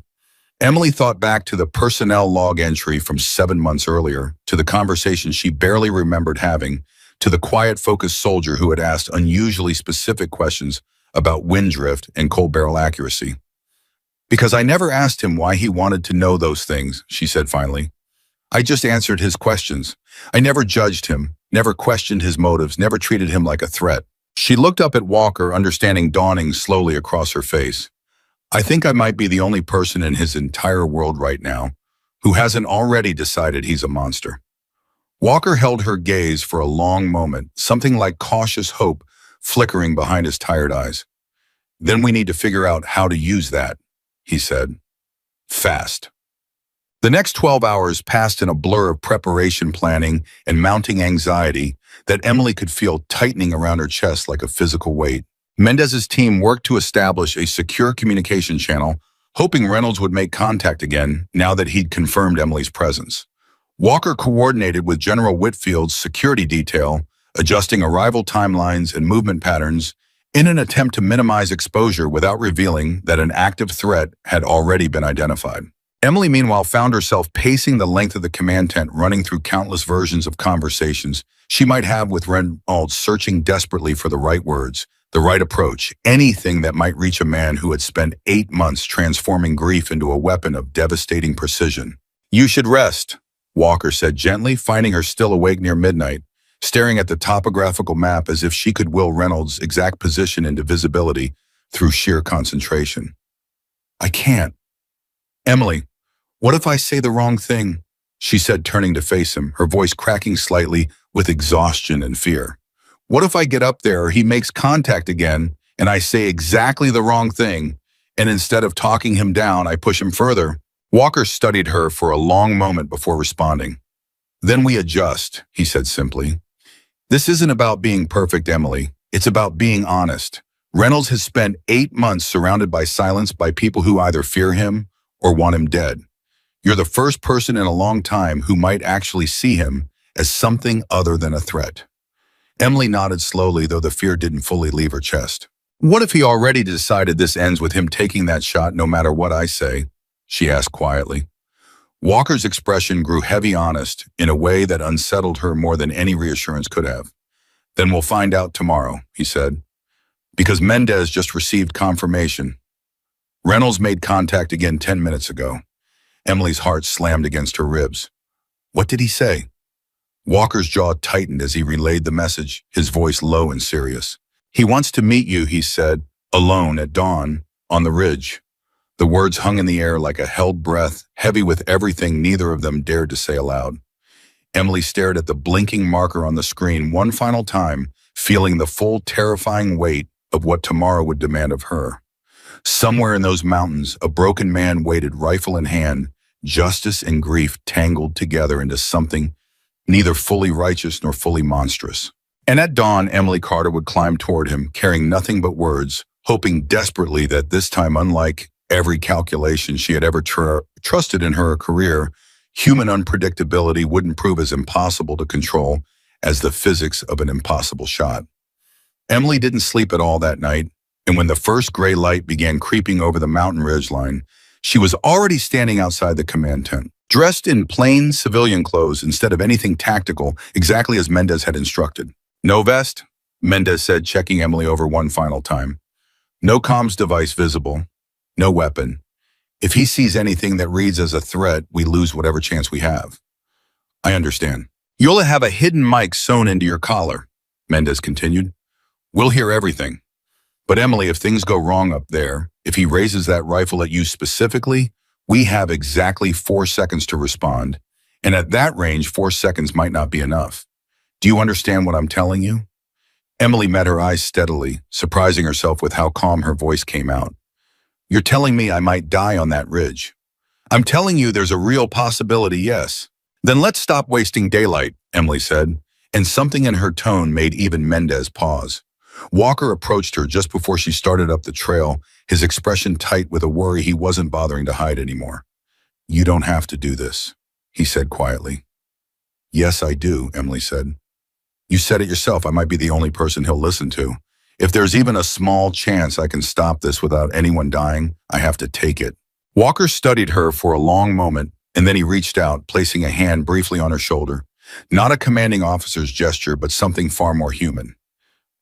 Emily thought back to the personnel log entry from 7 months earlier, to the conversation she barely remembered having, to the quiet, focused soldier who had asked unusually specific questions about wind drift and cold barrel accuracy. Because I never asked him why he wanted to know those things, she said finally. I just answered his questions. I never judged him, never questioned his motives, never treated him like a threat. She looked up at Walker, understanding dawning slowly across her face. I think I might be the only person in his entire world right now who hasn't already decided he's a monster. Walker held her gaze for a long moment, something like cautious hope flickering behind his tired eyes. Then we need to figure out how to use that, he said. Fast. The next 12 hours passed in a blur of preparation, planning, and mounting anxiety that Emily could feel tightening around her chest like a physical weight. Mendez's team worked to establish a secure communication channel, hoping Reynolds would make contact again now that he'd confirmed Emily's presence. Walker coordinated with General Whitfield's security detail, adjusting arrival timelines and movement patterns in an attempt to minimize exposure without revealing that an active threat had already been identified. Emily, meanwhile, found herself pacing the length of the command tent, running through countless versions of conversations she might have with Reynolds, searching desperately for the right words, the right approach, anything that might reach a man who had spent 8 months transforming grief into a weapon of devastating precision. You should rest, Walker said gently, finding her still awake near midnight, staring at the topographical map as if she could will Reynolds' exact position into visibility through sheer concentration. I can't. Emily, what if I say the wrong thing? She said, turning to face him, her voice cracking slightly with exhaustion and fear. What if I get up there, he makes contact again, and I say exactly the wrong thing, and instead of talking him down, I push him further? Walker studied her for a long moment before responding. Then we adjust, he said simply. This isn't about being perfect, Emily. It's about being honest. Reynolds has spent 8 months surrounded by silence, by people who either fear him or want him dead. You're the first person in a long time who might actually see him as something other than a threat. Emily nodded slowly, though the fear didn't fully leave her chest. What if he already decided this ends with him taking that shot no matter what I say? She asked quietly. Walker's expression grew heavy, honest, in a way that unsettled her more than any reassurance could have. Then we'll find out tomorrow, he said, because Mendez just received confirmation. Reynolds made contact again 10 minutes ago. Emily's heart slammed against her ribs. What did he say? Walker's jaw tightened as he relayed the message, his voice low and serious. He wants to meet you, he said, alone at dawn, on the ridge. The words hung in the air like a held breath, heavy with everything neither of them dared to say aloud. Emily stared at the blinking marker on the screen one final time, feeling the full terrifying weight of what tomorrow would demand of her. Somewhere in those mountains, a broken man waited, rifle in hand, justice and grief tangled together into something neither fully righteous nor fully monstrous. And at dawn, Emily Carter would climb toward him, carrying nothing but words, hoping desperately that this time, unlike every calculation she had ever trusted in her career, human unpredictability wouldn't prove as impossible to control as the physics of an impossible shot. Emily didn't sleep at all that night, and when the first gray light began creeping over the mountain ridgeline, she was already standing outside the command tent, dressed in plain civilian clothes instead of anything tactical, exactly as Mendez had instructed. No vest, Mendez said, checking Emily over one final time. No comms device visible. No weapon. If he sees anything that reads as a threat, we lose whatever chance we have. I understand. You'll have a hidden mic sewn into your collar, Mendez continued. We'll hear everything. But Emily, if things go wrong up there, if he raises that rifle at you specifically, we have exactly 4 seconds to respond. And at that range, 4 seconds might not be enough. Do you understand what I'm telling you? Emily met her eyes steadily, surprising herself with how calm her voice came out. You're telling me I might die on that ridge. I'm telling you there's a real possibility, yes. Then let's stop wasting daylight, Emily said, and something in her tone made even Mendez pause. Walker approached her just before she started up the trail, his expression tight with a worry he wasn't bothering to hide anymore. You don't have to do this, he said quietly. Yes, I do, Emily said. You said it yourself, I might be the only person he'll listen to. If there's even a small chance I can stop this without anyone dying, I have to take it. Walker studied her for a long moment, and then he reached out, placing a hand briefly on her shoulder. Not a commanding officer's gesture, but something far more human.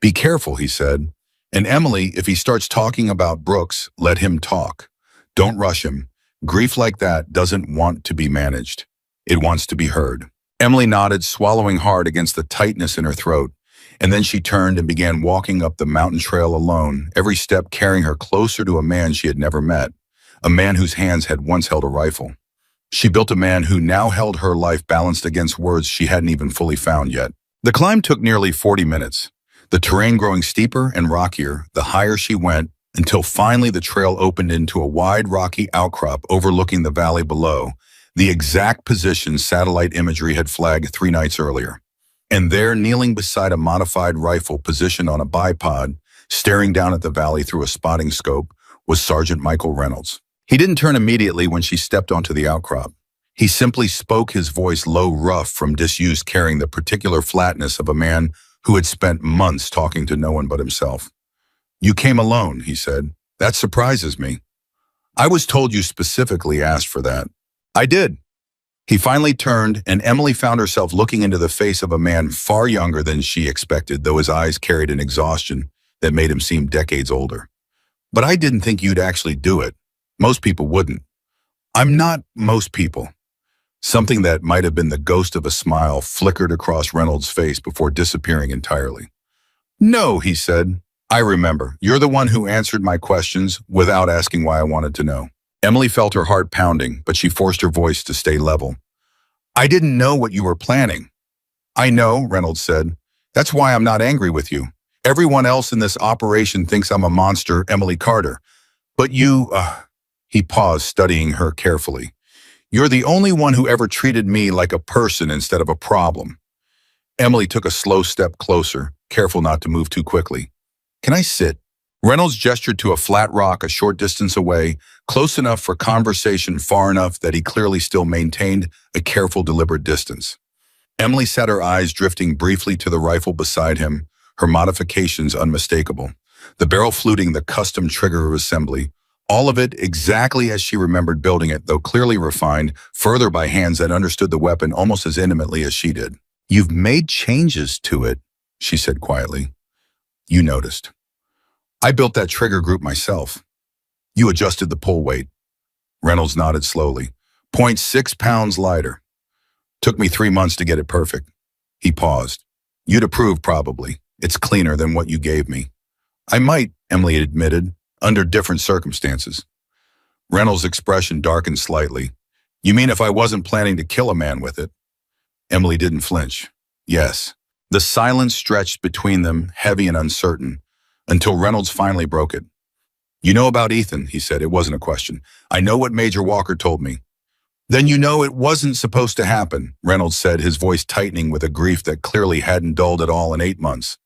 Be careful, he said. And Emily, if he starts talking about Brooks, let him talk. Don't rush him. Grief like that doesn't want to be managed. It wants to be heard. Emily nodded, swallowing hard against the tightness in her throat. And then she turned and began walking up the mountain trail alone, every step carrying her closer to a man she had never met, a man whose hands had once held a rifle. She built a man who now held her life balanced against words she hadn't even fully found yet. The climb took nearly 40 minutes. The terrain growing steeper and rockier the higher she went, until finally the trail opened into a wide rocky outcrop overlooking the valley below, the exact position satellite imagery had flagged 3 nights earlier. And there, kneeling beside a modified rifle positioned on a bipod, staring down at the valley through a spotting scope, was Sergeant Michael Reynolds. He didn't turn immediately when she stepped onto the outcrop. He simply spoke, his voice low, rough from disuse, carrying the particular flatness of a man who had spent months talking to no one but himself. You came alone, he said. That surprises me. I was told you specifically asked for that. I did. He finally turned, and Emily found herself looking into the face of a man far younger than she expected, though his eyes carried an exhaustion that made him seem decades older. But I didn't think you'd actually do it. Most people wouldn't. I'm not most people. Something that might have been the ghost of a smile flickered across Reynolds' face before disappearing entirely. No, he said. I remember. You're the one who answered my questions without asking why I wanted to know. Emily felt her heart pounding, but she forced her voice to stay level. I didn't know what you were planning. I know, Reynolds said. That's why I'm not angry with you. Everyone else in this operation thinks I'm a monster, Emily Carter. But you, he paused, studying her carefully. You're the only one who ever treated me like a person instead of a problem. Emily took a slow step closer, careful not to move too quickly. Can I sit? Reynolds gestured to a flat rock a short distance away, close enough for conversation, far enough that he clearly still maintained a careful, deliberate distance. Emily sat, her eyes drifting briefly to the rifle beside him, her modifications unmistakable. The barrel fluting the custom trigger assembly, all of it exactly as she remembered building it, though clearly refined further by hands that understood the weapon almost as intimately as she did. You've made changes to it, she said quietly. You noticed. I built that trigger group myself. You adjusted the pull weight. Reynolds nodded slowly. 0.6 pounds lighter. Took me 3 months to get it perfect. He paused. You'd approve, probably. It's cleaner than what you gave me. I might, Emily admitted, under different circumstances. Reynolds' expression darkened slightly. You mean if I wasn't planning to kill a man with it? Emily didn't flinch. Yes. The silence stretched between them, heavy and uncertain, until Reynolds finally broke it. You know about Ethan, he said. It wasn't a question. I know what Major Walker told me. Then you know it wasn't supposed to happen, Reynolds said, his voice tightening with a grief that clearly hadn't dulled at all in 8 months.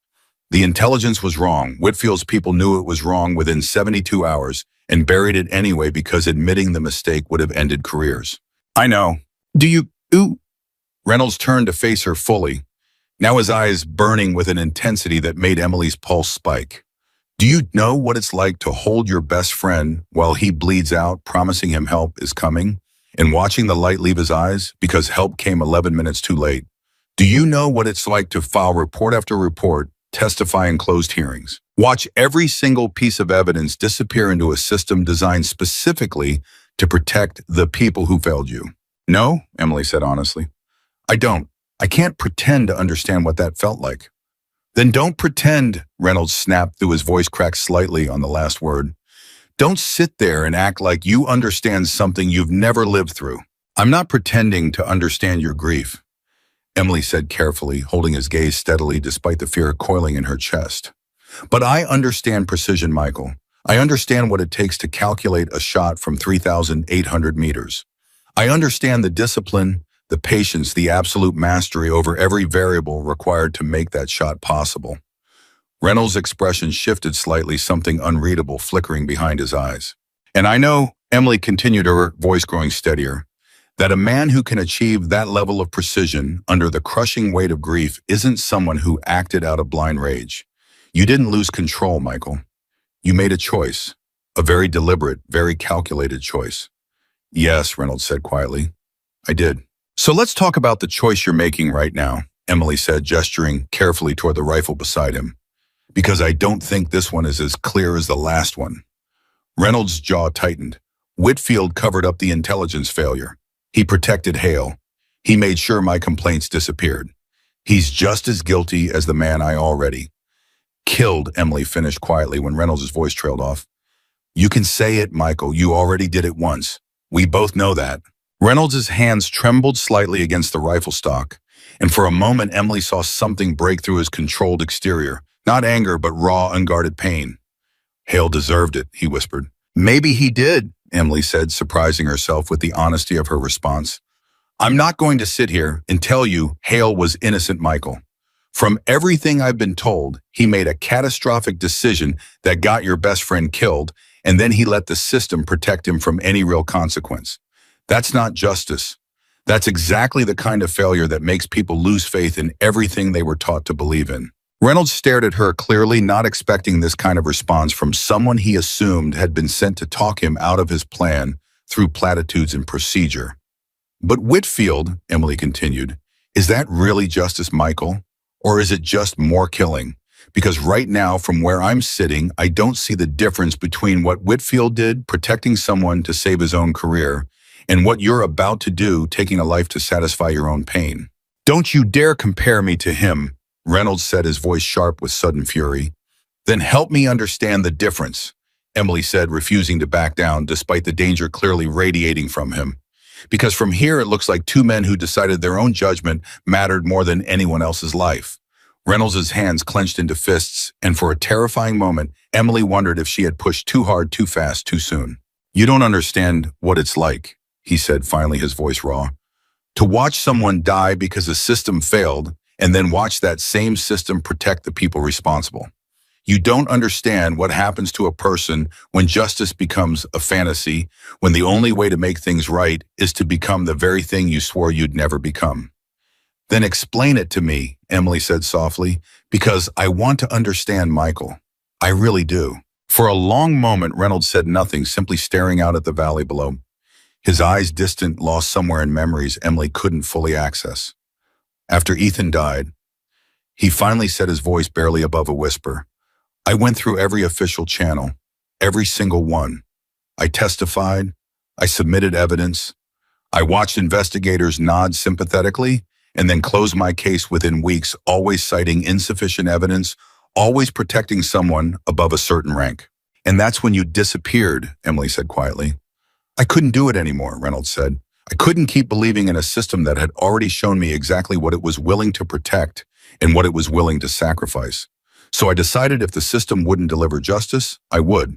The intelligence was wrong. Whitfield's people knew it was wrong within 72 hours and buried it anyway because admitting the mistake would have ended careers. I know. Do you... Ooh. Reynolds turned to face her fully, now his eyes burning with an intensity that made Emily's pulse spike. Do you know what it's like to hold your best friend while he bleeds out, promising him help is coming, and watching the light leave his eyes because help came 11 minutes too late? Do you know what it's like to file report after report, testify in closed hearings, watch every single piece of evidence disappear into a system designed specifically to protect the people who failed you? No, Emily said honestly. I don't. I can't pretend to understand what that felt like. Then don't pretend, Reynolds snapped through his voice cracked slightly on the last word. Don't sit there and act like you understand something you've never lived through. I'm not pretending to understand your grief, Emily said carefully, holding his gaze steadily despite the fear coiling in her chest. But I understand precision, Michael. I understand what it takes to calculate a shot from 3,800 meters. I understand the discipline, the patience, the absolute mastery over every variable required to make that shot possible. Reynolds' expression shifted slightly, something unreadable flickering behind his eyes. And I know, Emily continued, her voice growing steadier, that a man who can achieve that level of precision under the crushing weight of grief isn't someone who acted out of blind rage. You didn't lose control, Michael. You made a choice, a very deliberate, very calculated choice. Yes, Reynolds said quietly. I did. So let's talk about the choice you're making right now, Emily said, gesturing carefully toward the rifle beside him. Because I don't think this one is as clear as the last one. Reynolds' jaw tightened. Whitfield covered up the intelligence failure. He protected Hale. He made sure my complaints disappeared. He's just as guilty as the man I already killed, Emily finished quietly when Reynolds' voice trailed off. You can say it, Michael. You already did it once. We both know that. Reynolds' hands trembled slightly against the rifle stock, and for a moment Emily saw something break through his controlled exterior. Not anger, but raw, unguarded pain. Hale deserved it, he whispered. Maybe he did, Emily said, surprising herself with the honesty of her response. I'm not going to sit here and tell you Hale was innocent, Michael. From everything I've been told, he made a catastrophic decision that got your best friend killed, and then he let the system protect him from any real consequence. That's not justice. That's exactly the kind of failure that makes people lose faith in everything they were taught to believe in. Reynolds stared at her clearly, not expecting this kind of response from someone he assumed had been sent to talk him out of his plan through platitudes and procedure. But Whitfield, Emily continued, is that really justice, Michael? Or is it just more killing? Because right now, from where I'm sitting, I don't see the difference between what Whitfield did, protecting someone to save his own career, and what you're about to do, taking a life to satisfy your own pain. Don't you dare compare me to him, Reynolds said, his voice sharp with sudden fury. Then help me understand the difference, Emily said, refusing to back down despite the danger clearly radiating from him. Because from here it looks like two men who decided their own judgment mattered more than anyone else's life. Reynolds' hands clenched into fists, and for a terrifying moment, Emily wondered if she had pushed too hard, too fast, too soon. You don't understand what it's like, he said, finally, his voice raw. To watch someone die because the system failed, and then watch that same system protect the people responsible. You don't understand what happens to a person when justice becomes a fantasy, when the only way to make things right is to become the very thing you swore you'd never become. Then explain it to me, Emily said softly, because I want to understand Michael. I really do. For a long moment, Reynolds said nothing, simply staring out at the valley below. His eyes distant, lost somewhere in memories Emily couldn't fully access. After Ethan died, he finally said, his voice barely above a whisper, I went through every official channel, every single one. I testified. I submitted evidence. I watched investigators nod sympathetically and then close my case within weeks, always citing insufficient evidence, always protecting someone above a certain rank. And that's when you disappeared, Emily said quietly. I couldn't do it anymore, Reynolds said. I couldn't keep believing in a system that had already shown me exactly what it was willing to protect and what it was willing to sacrifice. So I decided if the system wouldn't deliver justice, I would.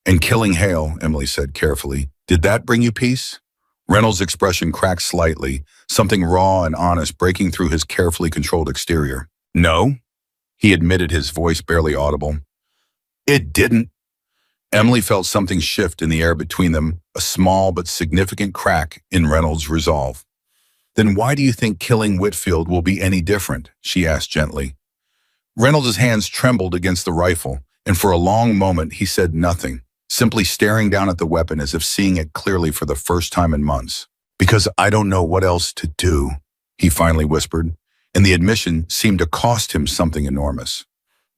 And killing Hale, Emily said carefully, did that bring you peace? Reynolds' expression cracked slightly, something raw and honest breaking through his carefully controlled exterior. No, he admitted, his voice barely audible. It didn't. Emily felt something shift in the air between them, a small but significant crack in Reynolds' resolve. Then why do you think killing Whitfield will be any different? She asked gently. Reynolds' hands trembled against the rifle, and for a long moment he said nothing, simply staring down at the weapon as if seeing it clearly for the first time in months. Because I don't know what else to do, he finally whispered, and the admission seemed to cost him something enormous.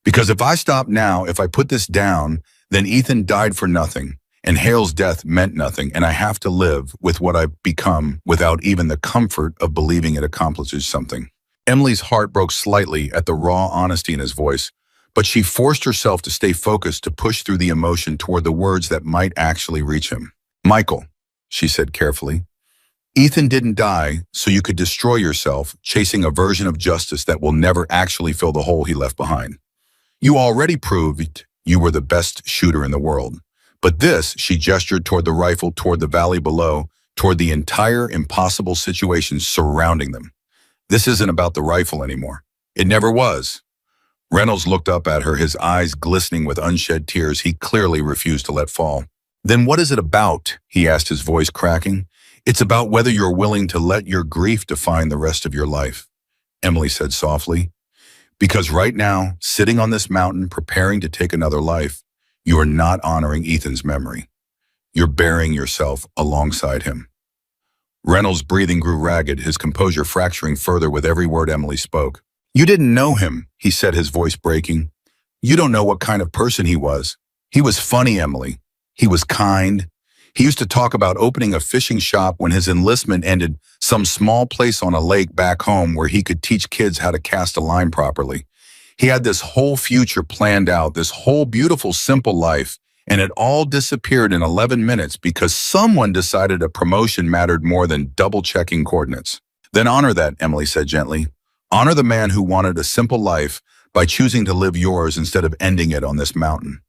Because if I stop now, if I put this down, then Ethan died for nothing, and Hale's death meant nothing, and I have to live with what I've become without even the comfort of believing it accomplishes something. Emily's heart broke slightly at the raw honesty in his voice, but she forced herself to stay focused, to push through the emotion toward the words that might actually reach him. Michael, she said carefully, Ethan didn't die so you could destroy yourself chasing a version of justice that will never actually fill the hole he left behind. You already proved you were the best shooter in the world. But this, she gestured toward the rifle, toward the valley below, toward the entire impossible situation surrounding them. This isn't about the rifle anymore. It never was. Reynolds looked up at her, his eyes glistening with unshed tears he clearly refused to let fall. Then what is it about? He asked, his voice cracking. It's about whether you're willing to let your grief define the rest of your life, Emily said softly. Because right now, sitting on this mountain, preparing to take another life, you are not honoring Ethan's memory. You're burying yourself alongside him. Reynolds' breathing grew ragged, his composure fracturing further with every word Emily spoke. You didn't know him, he said, his voice breaking. You don't know what kind of person he was. He was funny, Emily. He was kind. He used to talk about opening a fishing shop when his enlistment ended, some small place on a lake back home where he could teach kids how to cast a line properly. He had this whole future planned out, this whole beautiful, simple life, and it all disappeared in 11 minutes because someone decided a promotion mattered more than double-checking coordinates. Then honor that, Emily said gently. Honor the man who wanted a simple life by choosing to live yours instead of ending it on this mountain.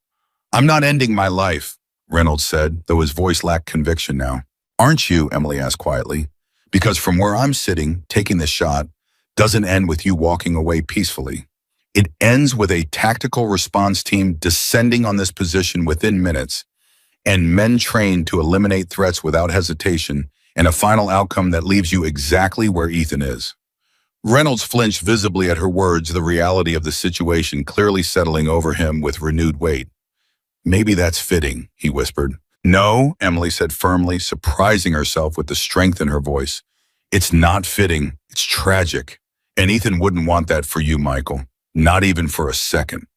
I'm not ending my life, Reynolds said, though his voice lacked conviction now. Aren't you? Emily asked quietly. Because from where I'm sitting, taking this shot, doesn't end with you walking away peacefully. It ends with a tactical response team descending on this position within minutes, and men trained to eliminate threats without hesitation, and a final outcome that leaves you exactly where Ethan is. Reynolds flinched visibly at her words, the reality of the situation clearly settling over him with renewed weight. Maybe that's fitting, he whispered. No, Emily said firmly, surprising herself with the strength in her voice. It's not fitting. It's tragic. And Ethan wouldn't want that for you, Michael. Not even for a second.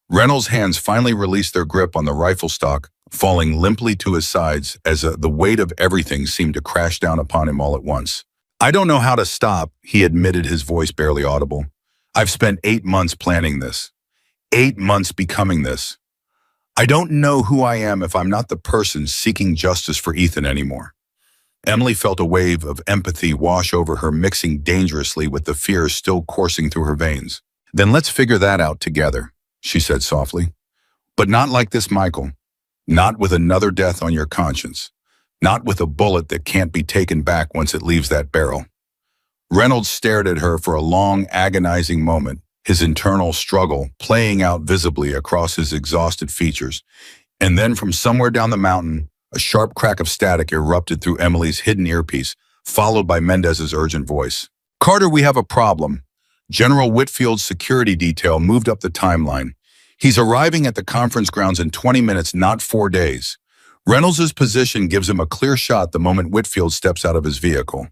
Reynolds' hands finally released their grip on the rifle stock, falling limply to his sides as the weight of everything seemed to crash down upon him all at once. I don't know how to stop, he admitted, his voice barely audible. I've spent 8 months planning this. 8 months becoming this. I don't know who I am if I'm not the person seeking justice for Ethan anymore. Emily felt a wave of empathy wash over her, mixing dangerously with the fear still coursing through her veins. Then let's figure that out together, she said softly. But not like this, Michael. Not with another death on your conscience. Not with a bullet that can't be taken back once it leaves that barrel. Reynolds stared at her for a long, agonizing moment, his internal struggle playing out visibly across his exhausted features. And then from somewhere down the mountain, a sharp crack of static erupted through Emily's hidden earpiece, followed by Mendez's urgent voice. Carter, we have a problem. General Whitfield's security detail moved up the timeline. He's arriving at the conference grounds in 20 minutes, not 4 days. Reynolds' position gives him a clear shot the moment Whitfield steps out of his vehicle.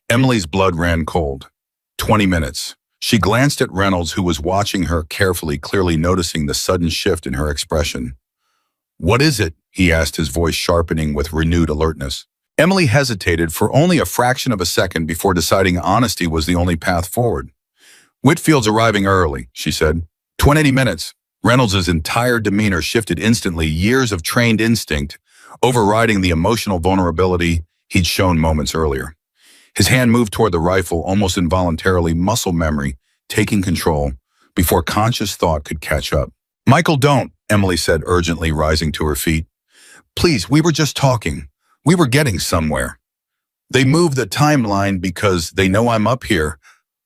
Emily's blood ran cold. 20 minutes. She glanced at Reynolds, who was watching her carefully, clearly noticing the sudden shift in her expression. What is it? he asked, his voice sharpening with renewed alertness. Emily hesitated for only a fraction of a second before deciding honesty was the only path forward. Whitfield's arriving early, she said. 20 minutes. Reynolds' entire demeanor shifted instantly, years of trained instinct, overriding the emotional vulnerability he'd shown moments earlier. His hand moved toward the rifle, almost involuntarily, muscle memory taking control, before conscious thought could catch up. Michael, don't, Emily said urgently, rising to her feet. Please, we were just talking. We were getting somewhere. They moved the timeline because they know I'm up here,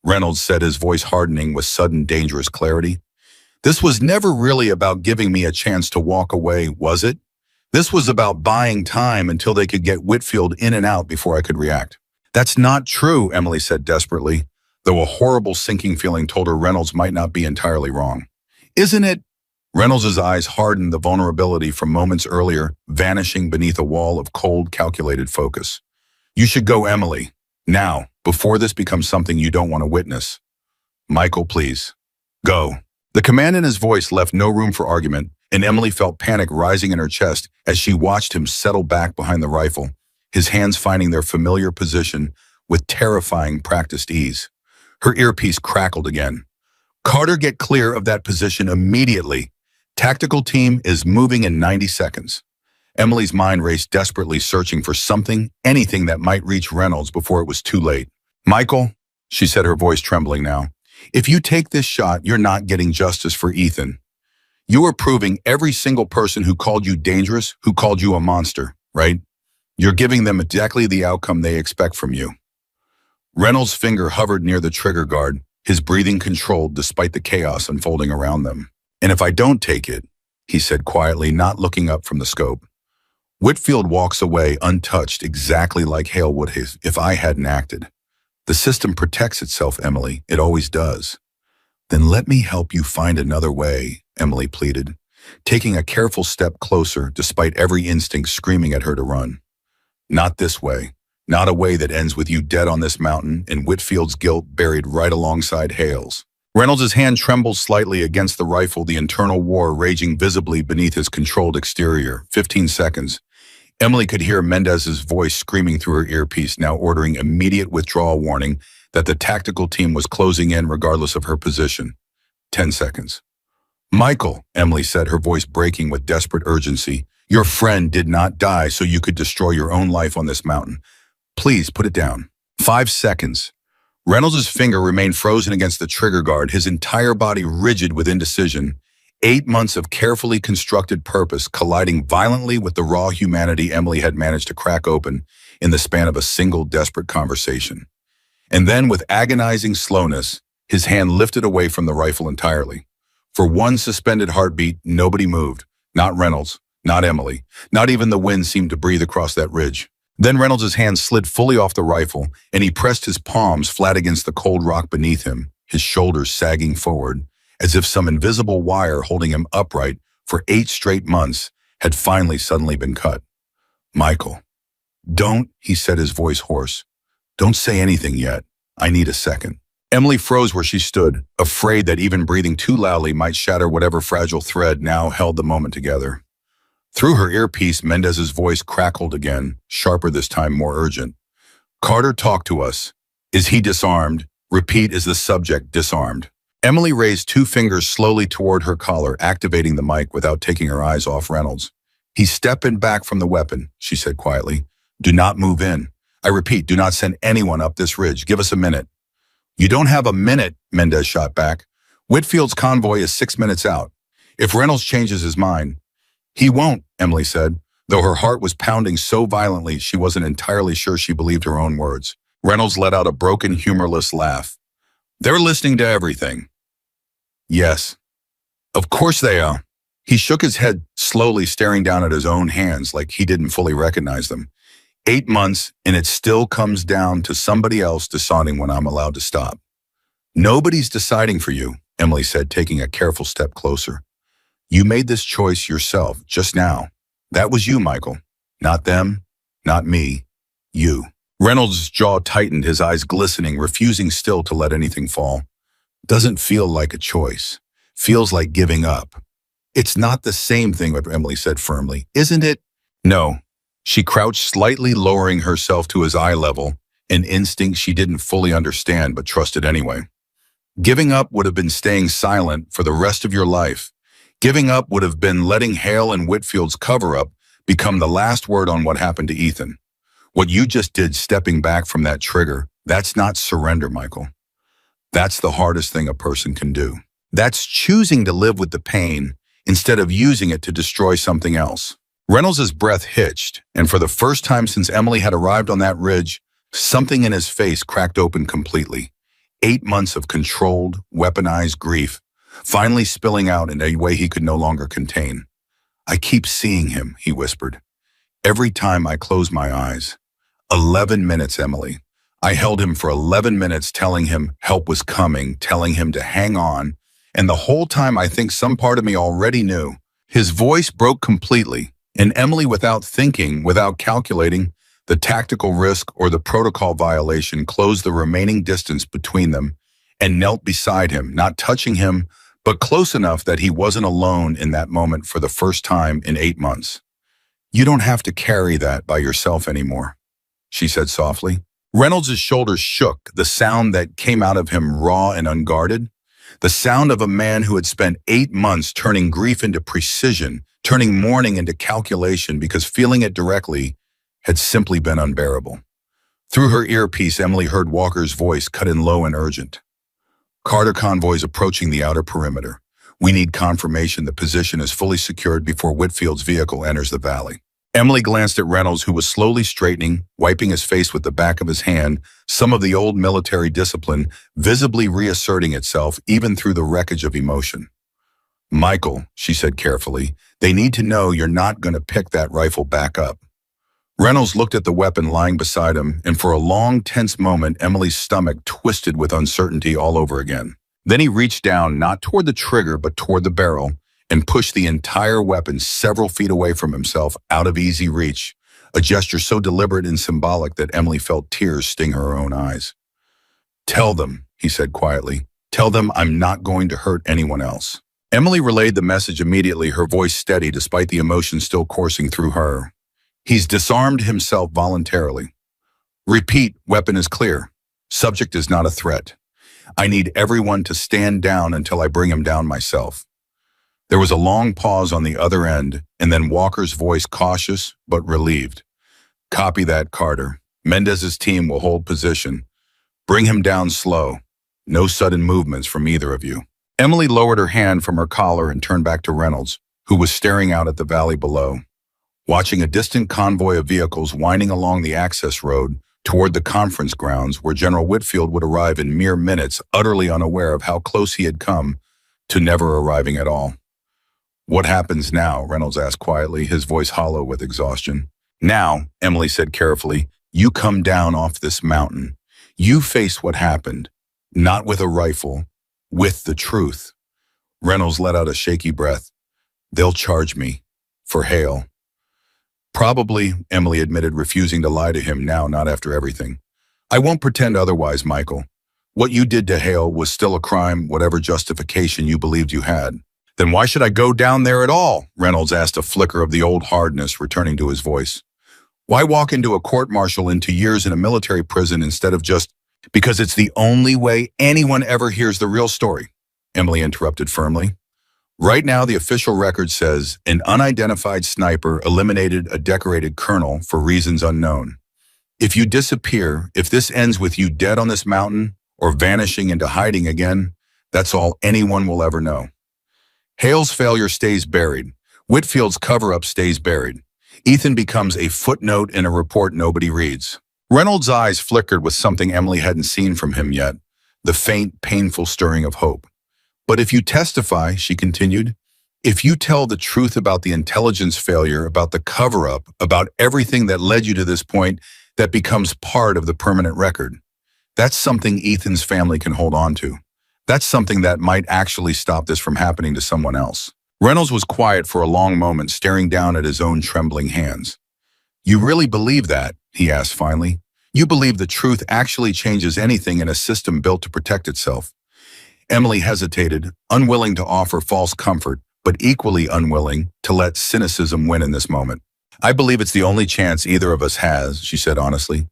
Reynolds said, his voice hardening with sudden dangerous clarity. This was never really about giving me a chance to walk away, was it? This was about buying time until they could get Whitfield in and out before I could react. That's not true, Emily said desperately, though a horrible sinking feeling told her Reynolds might not be entirely wrong. Isn't it? Reynolds' eyes hardened, the vulnerability from moments earlier vanishing beneath a wall of cold, calculated focus. You should go, Emily. Now, before this becomes something you don't want to witness. Michael, please. Go. The command in his voice left no room for argument, and Emily felt panic rising in her chest as she watched him settle back behind the rifle, his hands finding their familiar position with terrifying practiced ease. Her earpiece crackled again. Carter, get clear of that position immediately. Tactical team is moving in 90 seconds. Emily's mind raced desperately, searching for something, anything that might reach Reynolds before it was too late. Michael, she said, her voice trembling now, if you take this shot, you're not getting justice for Ethan. You are proving every single person who called you dangerous, who called you a monster, right? You're giving them exactly the outcome they expect from you. Reynolds' finger hovered near the trigger guard, his breathing controlled despite the chaos unfolding around them. And if I don't take it, he said quietly, not looking up from the scope. Whitfield walks away untouched, exactly like Hale would have if I hadn't acted. The system protects itself, Emily. It always does. Then let me help you find another way, Emily pleaded, taking a careful step closer despite every instinct screaming at her to run. Not this way. Not a way that ends with you dead on this mountain and Whitfield's guilt buried right alongside Hale's. Reynolds' hand trembled slightly against the rifle, the internal war raging visibly beneath his controlled exterior. 15 seconds. Emily could hear Mendez's voice screaming through her earpiece, now ordering immediate withdrawal, warning that the tactical team was closing in regardless of her position. 10 seconds. Michael, Emily said, her voice breaking with desperate urgency, your friend did not die so you could destroy your own life on this mountain. Please put it down. 5 seconds. Reynolds' finger remained frozen against the trigger guard, his entire body rigid with indecision. 8 months of carefully constructed purpose colliding violently with the raw humanity Emily had managed to crack open in the span of a single desperate conversation. And then, with agonizing slowness, his hand lifted away from the rifle entirely. For one suspended heartbeat, nobody moved. Not Reynolds, not Emily, not even the wind seemed to breathe across that ridge. Then Reynolds' hand slid fully off the rifle, and he pressed his palms flat against the cold rock beneath him, his shoulders sagging forward, as if some invisible wire holding him upright for 8 straight months had finally suddenly been cut. Michael. Don't, he said, his voice hoarse. Don't say anything yet. I need a second. Emily froze where she stood, afraid that even breathing too loudly might shatter whatever fragile thread now held the moment together. Through her earpiece, Mendez's voice crackled again, sharper this time, more urgent. Carter, talk to us. Is he disarmed? Repeat, is the subject disarmed? Emily raised 2 fingers slowly toward her collar, activating the mic without taking her eyes off Reynolds. He's stepping back from the weapon, she said quietly. Do not move in. I repeat, do not send anyone up this ridge. Give us a minute. You don't have a minute, Mendez shot back. Whitfield's convoy is 6 minutes out. If Reynolds changes his mind, he won't, Emily said, though her heart was pounding so violently she wasn't entirely sure she believed her own words. Reynolds let out a broken, humorless laugh. They're listening to everything. Yes. Of course they are. He shook his head slowly, staring down at his own hands like he didn't fully recognize them. 8 months, and it still comes down to somebody else deciding when I'm allowed to stop. Nobody's deciding for you, Emily said, taking a careful step closer. You made this choice yourself, just now. That was you, Michael. Not them, not me, you. Reynolds' jaw tightened, his eyes glistening, refusing still to let anything fall. Doesn't feel like a choice. Feels like giving up. It's not the same thing, Emily said firmly, isn't it? No. She crouched slightly, lowering herself to his eye level, an instinct she didn't fully understand but trusted anyway. Giving up would have been staying silent for the rest of your life. Giving up would have been letting Hale and Whitfield's cover-up become the last word on what happened to Ethan. What you just did stepping back from that trigger, that's not surrender, Michael. That's the hardest thing a person can do. That's choosing to live with the pain instead of using it to destroy something else. Reynolds' breath hitched, and for the first time since Emily had arrived on that ridge, something in his face cracked open completely. 8 months of controlled, weaponized grief, finally spilling out in a way he could no longer contain. I keep seeing him, he whispered. Every time I close my eyes. 11 minutes, Emily. I held him for 11 minutes telling him help was coming, telling him to hang on, and the whole time I think some part of me already knew. His voice broke completely, and Emily, without thinking, without calculating, the tactical risk or the protocol violation, closed the remaining distance between them and knelt beside him, not touching him, but close enough that he wasn't alone in that moment for the first time in 8 months. You don't have to carry that by yourself anymore, she said softly. Reynolds' shoulders shook, the sound that came out of him raw and unguarded, the sound of a man who had spent 8 months turning grief into precision, turning mourning into calculation because feeling it directly had simply been unbearable. Through her earpiece, Emily heard Walker's voice cut in low and urgent. Carter convoys approaching the outer perimeter. We need confirmation the position is fully secured before Whitfield's vehicle enters the valley. Emily glanced at Reynolds, who was slowly straightening, wiping his face with the back of his hand, some of the old military discipline visibly reasserting itself even through the wreckage of emotion. Michael, she said carefully, they need to know you're not going to pick that rifle back up. Reynolds looked at the weapon lying beside him, and for a long, tense moment, Emily's stomach twisted with uncertainty all over again. Then he reached down, not toward the trigger, but toward the barrel, and pushed the entire weapon several feet away from himself, out of easy reach, a gesture so deliberate and symbolic that Emily felt tears sting her own eyes. Tell them, he said quietly, tell them I'm not going to hurt anyone else. Emily relayed the message immediately, her voice steady despite the emotion still coursing through her. He's disarmed himself voluntarily. Repeat, weapon is clear. Subject is not a threat. I need everyone to stand down until I bring him down myself. There was a long pause on the other end, and then Walker's voice, cautious but relieved. Copy that, Carter. Mendez's team will hold position. Bring him down slow. No sudden movements from either of you. Emily lowered her hand from her collar and turned back to Reynolds, who was staring out at the valley below, watching a distant convoy of vehicles winding along the access road toward the conference grounds where General Whitfield would arrive in mere minutes, utterly unaware of how close he had come to never arriving at all. What happens now? Reynolds asked quietly, his voice hollow with exhaustion. Now, Emily said carefully, you come down off this mountain. You face what happened, not with a rifle, with the truth. Reynolds let out a shaky breath. They'll charge me. For Hale. Probably, Emily admitted, refusing to lie to him now, not after everything. I won't pretend otherwise, Michael. What you did to Hale was still a crime, whatever justification you believed you had. Then why should I go down there at all? Reynolds asked, a flicker of the old hardness returning to his voice. Why walk into a court-martial, into years in a military prison instead of just, because it's the only way anyone ever hears the real story, Emily interrupted firmly. Right now, the official record says an unidentified sniper eliminated a decorated colonel for reasons unknown. If you disappear, if this ends with you dead on this mountain or vanishing into hiding again, that's all anyone will ever know. Hale's failure stays buried. Whitfield's cover-up stays buried. Ethan becomes a footnote in a report nobody reads. Reynolds' eyes flickered with something Emily hadn't seen from him yet, the faint, painful stirring of hope. But if you testify, she continued, if you tell the truth about the intelligence failure, about the cover-up, about everything that led you to this point, that becomes part of the permanent record. That's something Ethan's family can hold on to. That's something that might actually stop this from happening to someone else. Reynolds was quiet for a long moment, staring down at his own trembling hands. You really believe that? He asked finally. You believe the truth actually changes anything in a system built to protect itself? Emily hesitated, unwilling to offer false comfort, but equally unwilling to let cynicism win in this moment. I believe it's the only chance either of us has, she said honestly.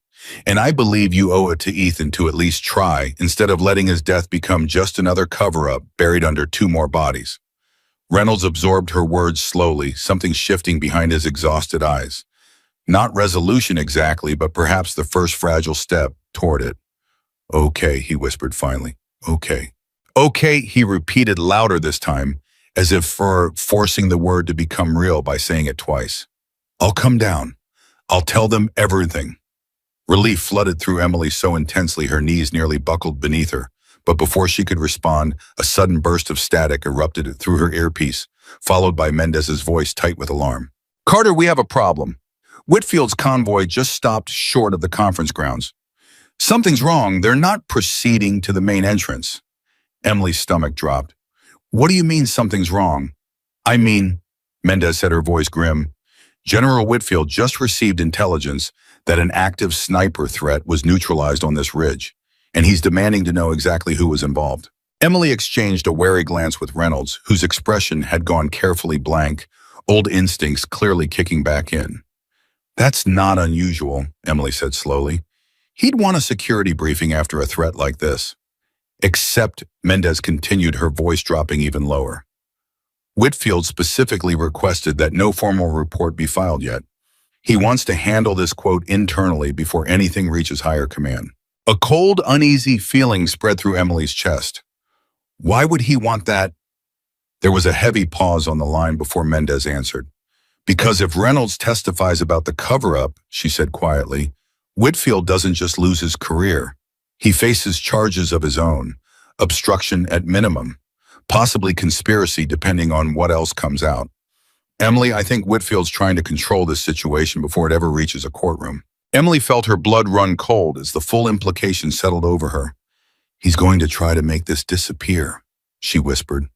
And I believe you owe it to Ethan to at least try, instead of letting his death become just another cover-up buried under two more bodies. Reynolds absorbed her words slowly, something shifting behind his exhausted eyes. Not resolution exactly, but perhaps the first fragile step toward it. Okay, he whispered finally. Okay. Okay, he repeated louder this time, as if forcing the word to become real by saying it twice. I'll come down. I'll tell them everything. Relief flooded through Emily so intensely her knees nearly buckled beneath her, but before she could respond, a sudden burst of static erupted through her earpiece, followed by Mendez's voice tight with alarm. Carter, we have a problem. Whitfield's convoy just stopped short of the conference grounds. Something's wrong. They're not proceeding to the main entrance. Emily's stomach dropped. What do you mean something's wrong? I mean, Mendez said, her voice grim. General Whitfield just received intelligence that an active sniper threat was neutralized on this ridge, and he's demanding to know exactly who was involved. Emily exchanged a wary glance with Reynolds, whose expression had gone carefully blank, old instincts clearly kicking back in. That's not unusual, Emily said slowly. He'd want a security briefing after a threat like this. Except, Mendez continued, her voice dropping even lower. Whitfield specifically requested that no formal report be filed yet. He wants to handle this, quote, internally before anything reaches higher command. A cold, uneasy feeling spread through Emily's chest. Why would he want that? There was a heavy pause on the line before Mendez answered. Because if Reynolds testifies about the cover-up, she said quietly, Whitfield doesn't just lose his career. He faces charges of his own, obstruction at minimum, possibly conspiracy depending on what else comes out. Emily, I think Whitfield's trying to control this situation before it ever reaches a courtroom. Emily felt her blood run cold as the full implication settled over her. He's going to try to make this disappear, she whispered.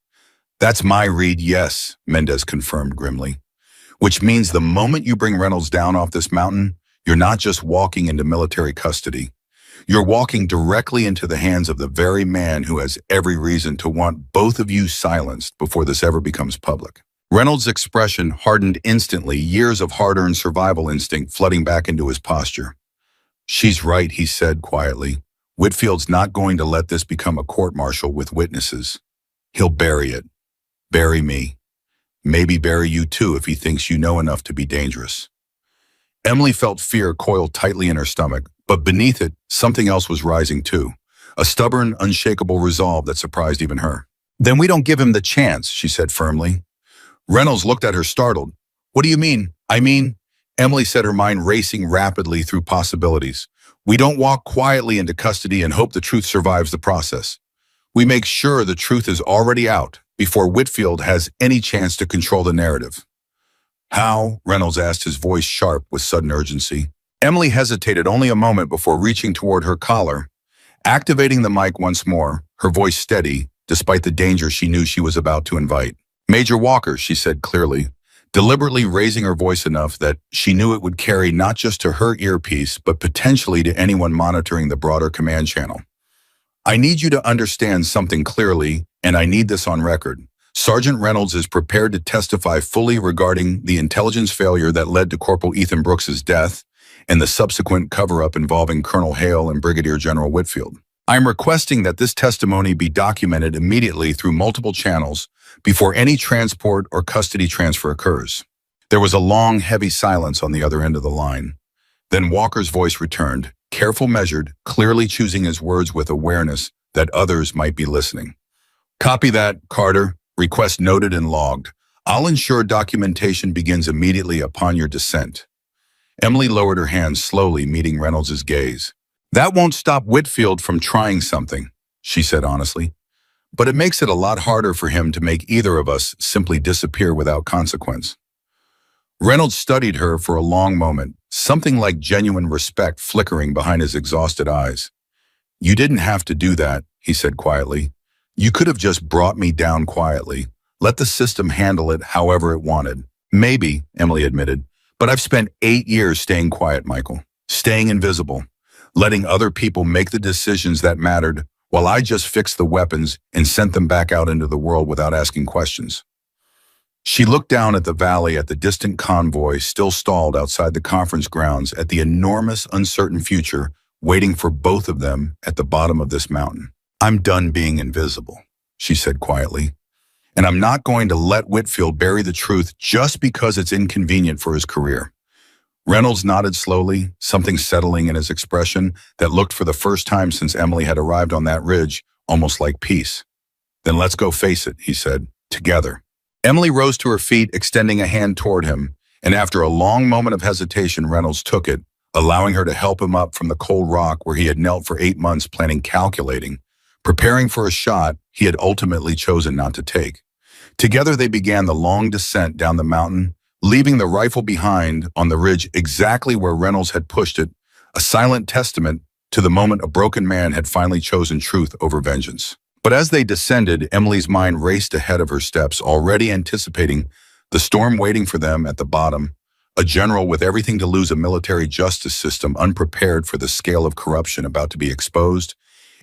That's my read, yes, Mendez confirmed grimly. Which means the moment you bring Reynolds down off this mountain, you're not just walking into military custody. You're walking directly into the hands of the very man who has every reason to want both of you silenced before this ever becomes public. Reynolds' expression hardened instantly, years of hard-earned survival instinct flooding back into his posture. She's right, he said quietly. Whitfield's not going to let this become a court-martial with witnesses. He'll bury it. Bury me. Maybe bury you too if he thinks you know enough to be dangerous. Emily felt fear coil tightly in her stomach, but beneath it, something else was rising too. A stubborn, unshakable resolve that surprised even her. Then we don't give him the chance, she said firmly. Reynolds looked at her startled. What do you mean? I mean, Emily said, her mind racing rapidly through possibilities. We don't walk quietly into custody and hope the truth survives the process. We make sure the truth is already out before Whitfield has any chance to control the narrative. How? Reynolds asked, his voice sharp with sudden urgency. Emily hesitated only a moment before reaching toward her collar, activating the mic once more, her voice steady, despite the danger she knew she was about to invite. Major Walker, she said clearly, deliberately raising her voice enough that she knew it would carry not just to her earpiece, but potentially to anyone monitoring the broader command channel. I need you to understand something clearly, and I need this on record. Sergeant Reynolds is prepared to testify fully regarding the intelligence failure that led to Corporal Ethan Brooks's death and the subsequent cover-up involving Colonel Hale and Brigadier General Whitfield. I'm requesting that this testimony be documented immediately through multiple channels before any transport or custody transfer occurs. There was a long, heavy silence on the other end of the line. Then Walker's voice returned, careful, measured, clearly choosing his words with awareness that others might be listening. Copy that, Carter. Request noted and logged. I'll ensure documentation begins immediately upon your descent. Emily lowered her hands slowly, meeting Reynolds' gaze. That won't stop Whitfield from trying something, she said honestly. But it makes it a lot harder for him to make either of us simply disappear without consequence. Reynolds studied her for a long moment, something like genuine respect flickering behind his exhausted eyes. You didn't have to do that, he said quietly. You could have just brought me down quietly. Let the system handle it however it wanted. Maybe, Emily admitted, but I've spent 8 years staying quiet, Michael. Staying invisible. Letting other people make the decisions that mattered while I just fixed the weapons and sent them back out into the world without asking questions. She looked down at the valley at the distant convoy still stalled outside the conference grounds at the enormous, uncertain future waiting for both of them at the bottom of this mountain. "I'm done being invisible," she said quietly, "and I'm not going to let Whitfield bury the truth just because it's inconvenient for his career." Reynolds nodded slowly, something settling in his expression that looked for the first time since Emily had arrived on that ridge, almost like peace. "Then let's go face it," he said, "together." Emily rose to her feet, extending a hand toward him, and after a long moment of hesitation, Reynolds took it, allowing her to help him up from the cold rock where he had knelt for 8 months calculating, preparing for a shot he had ultimately chosen not to take. Together they began the long descent down the mountain, leaving the rifle behind on the ridge exactly where Reynolds had pushed it, a silent testament to the moment a broken man had finally chosen truth over vengeance. But as they descended, Emily's mind raced ahead of her steps, already anticipating the storm waiting for them at the bottom, a general with everything to lose, a military justice system unprepared for the scale of corruption about to be exposed,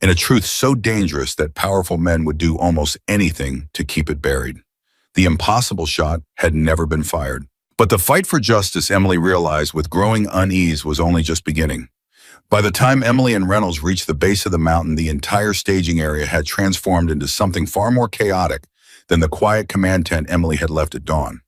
and a truth so dangerous that powerful men would do almost anything to keep it buried. The impossible shot had never been fired. But the fight for justice, Emily realized with growing unease, was only just beginning. By the time Emily and Reynolds reached the base of the mountain, the entire staging area had transformed into something far more chaotic than the quiet command tent Emily had left at dawn.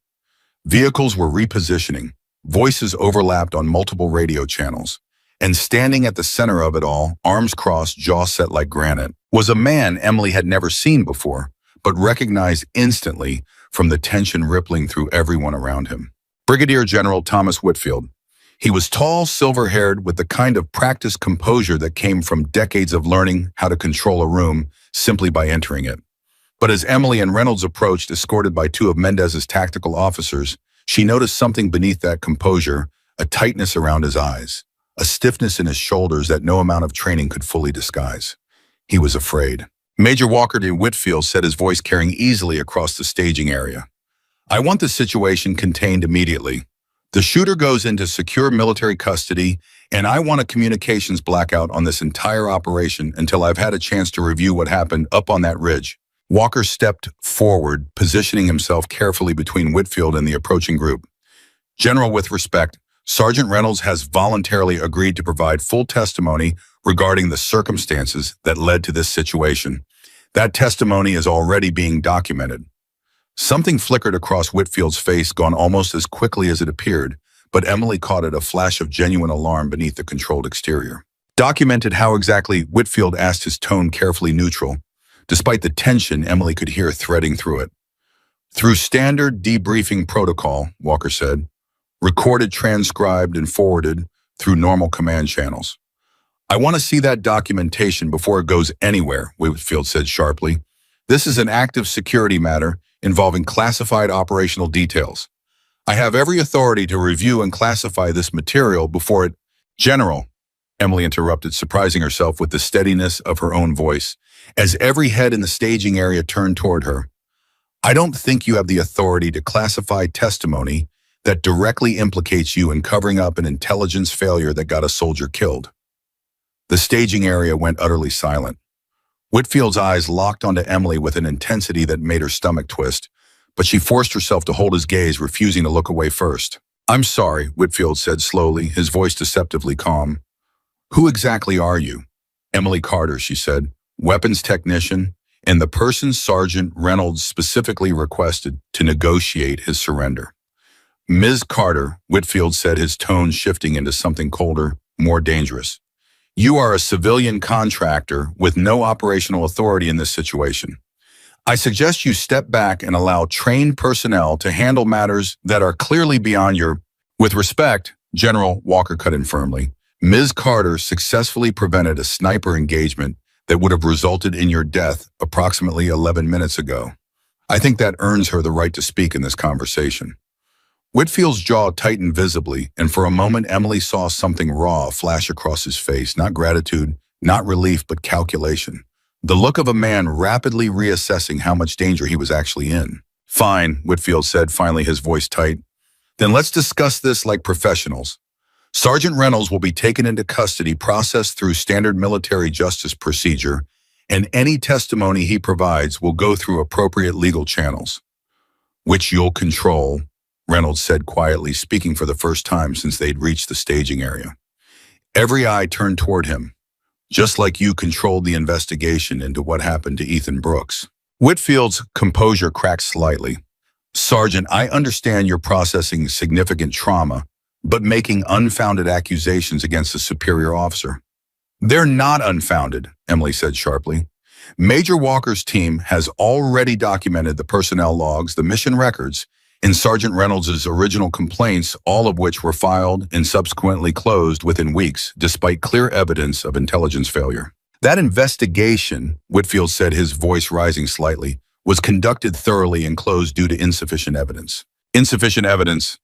Vehicles were repositioning, voices overlapped on multiple radio channels, and standing at the center of it all, arms crossed, jaw set like granite, was a man Emily had never seen before, but recognized instantly from the tension rippling through everyone around him. Brigadier General Thomas Whitfield. He was tall, silver-haired, with the kind of practiced composure that came from decades of learning how to control a room simply by entering it. But as Emily and Reynolds approached, escorted by 2 of Mendez's tactical officers, she noticed something beneath that composure, a tightness around his eyes, a stiffness in his shoulders that no amount of training could fully disguise. He was afraid. Major Walker de Whitfield said, his voice carrying easily across the staging area. "I want the situation contained immediately. The shooter goes into secure military custody, and I want a communications blackout on this entire operation until I've had a chance to review what happened up on that ridge." Walker stepped forward, positioning himself carefully between Whitfield and the approaching group. "General, with respect, Sergeant Reynolds has voluntarily agreed to provide full testimony regarding the circumstances that led to this situation. That testimony is already being documented." Something flickered across Whitfield's face, gone almost as quickly as it appeared, but Emily caught it, a flash of genuine alarm beneath the controlled exterior. "Documented how exactly?" Whitfield asked, his tone carefully neutral. Despite the tension, Emily could hear threading through it. "Through standard debriefing protocol," Walker said. "Recorded, transcribed, and forwarded through normal command channels." "I want to see that documentation before it goes anywhere," Whitfield said sharply. "This is an active security matter involving classified operational details. I have every authority to review and classify this material before it—" "General," Emily interrupted, surprising herself with the steadiness of her own voice, as every head in the staging area turned toward her. "I don't think you have the authority to classify testimony that directly implicates you in covering up an intelligence failure that got a soldier killed." The staging area went utterly silent. Whitfield's eyes locked onto Emily with an intensity that made her stomach twist, but she forced herself to hold his gaze, refusing to look away first. "I'm sorry," Whitfield said slowly, his voice deceptively calm. "Who exactly are you?" "Emily Carter," she said, "weapons technician, and the person Sergeant Reynolds specifically requested to negotiate his surrender." "Ms. Carter," Whitfield said, his tone shifting into something colder, more dangerous. "You are a civilian contractor with no operational authority in this situation. I suggest you step back and allow trained personnel to handle matters that are clearly beyond your—" "With respect," General, Walker cut in firmly, "Ms. Carter successfully prevented a sniper engagement that would have resulted in your death approximately 11 minutes ago. I think that earns her the right to speak in this conversation." Whitfield's jaw tightened visibly, and for a moment Emily saw something raw flash across his face, not gratitude, not relief, but calculation. The look of a man rapidly reassessing how much danger he was actually in. "Fine," Whitfield said, finally, his voice tight. "Then let's discuss this like professionals. Sergeant Reynolds will be taken into custody, processed through standard military justice procedure, and any testimony he provides will go through appropriate legal channels." which you'll control, Reynolds said quietly, speaking for the first time since they'd reached the staging area. Every eye turned toward him, just like you controlled the investigation into what happened to Ethan Brooks. Whitfield's composure cracked slightly. Sergeant, I understand you're processing significant trauma, but making unfounded accusations against a superior officer. They're not unfounded, Emily said sharply. Major Walker's team has already documented the personnel logs, the mission records, and Sergeant Reynolds' original complaints, all of which were filed and subsequently closed within weeks, despite clear evidence of intelligence failure. That investigation, Whitfield said, his voice rising slightly, was conducted thoroughly and closed due to insufficient evidence. Insufficient evidence,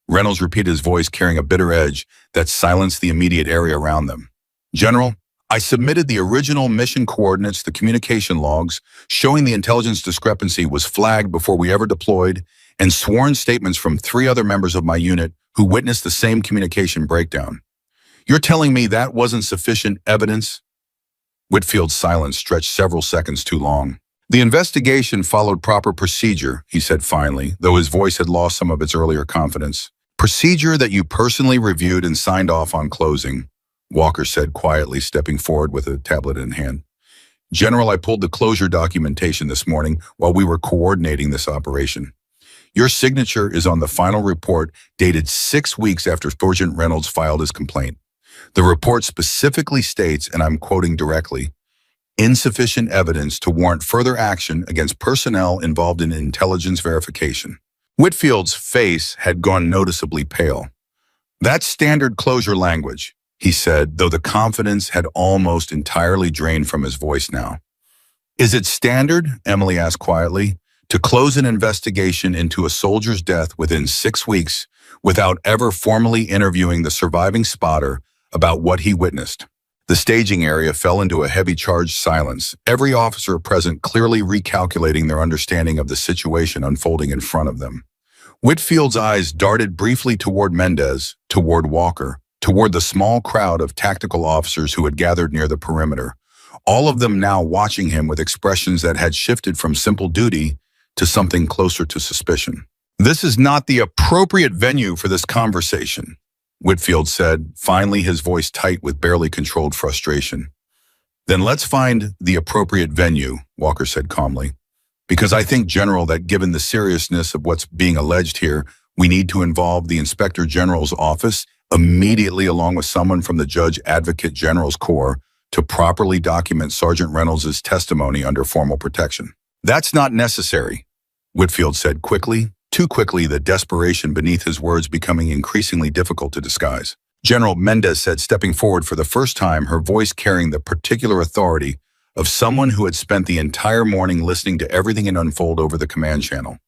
Reynolds repeated, his voice carrying a bitter edge that silenced the immediate area around them. General, I submitted the original mission coordinates, the communication logs, showing the intelligence discrepancy was flagged before we ever deployed, and sworn statements from 3 other members of my unit who witnessed the same communication breakdown. You're telling me that wasn't sufficient evidence? Whitfield's silence stretched several seconds too long. The investigation followed proper procedure, he said finally, though his voice had lost some of its earlier confidence. Procedure that you personally reviewed and signed off on closing, Walker said quietly, stepping forward with a tablet in hand. General, I pulled the closure documentation this morning while we were coordinating this operation. Your signature is on the final report dated 6 weeks after Sergeant Reynolds filed his complaint. The report specifically states, and I'm quoting directly, insufficient evidence to warrant further action against personnel involved in intelligence verification. Whitfield's face had gone noticeably pale. That's standard closure language, he said, though the confidence had almost entirely drained from his voice now. Is it standard, Emily asked quietly, to close an investigation into a soldier's death within 6 weeks without ever formally interviewing the surviving spotter about what he witnessed? The staging area fell into a heavy charged silence, every officer present clearly recalculating their understanding of the situation unfolding in front of them. Whitfield's eyes darted briefly toward Mendez, toward Walker, toward the small crowd of tactical officers who had gathered near the perimeter, all of them now watching him with expressions that had shifted from simple duty to something closer to suspicion. This is not the appropriate venue for this conversation, Whitfield said, finally his voice tight with barely controlled frustration. Then let's find the appropriate venue, Walker said calmly, because I think, General, that given the seriousness of what's being alleged here, we need to involve the Inspector General's office immediately along with someone from the Judge Advocate General's Corps to properly document Sergeant Reynolds' testimony under formal protection. That's not necessary, Whitfield said quickly, too quickly, the desperation beneath his words becoming increasingly difficult to disguise. General, Mendez said, stepping forward for the first time, her voice carrying the particular authority of someone who had spent the entire morning listening to everything that unfold over the command channel.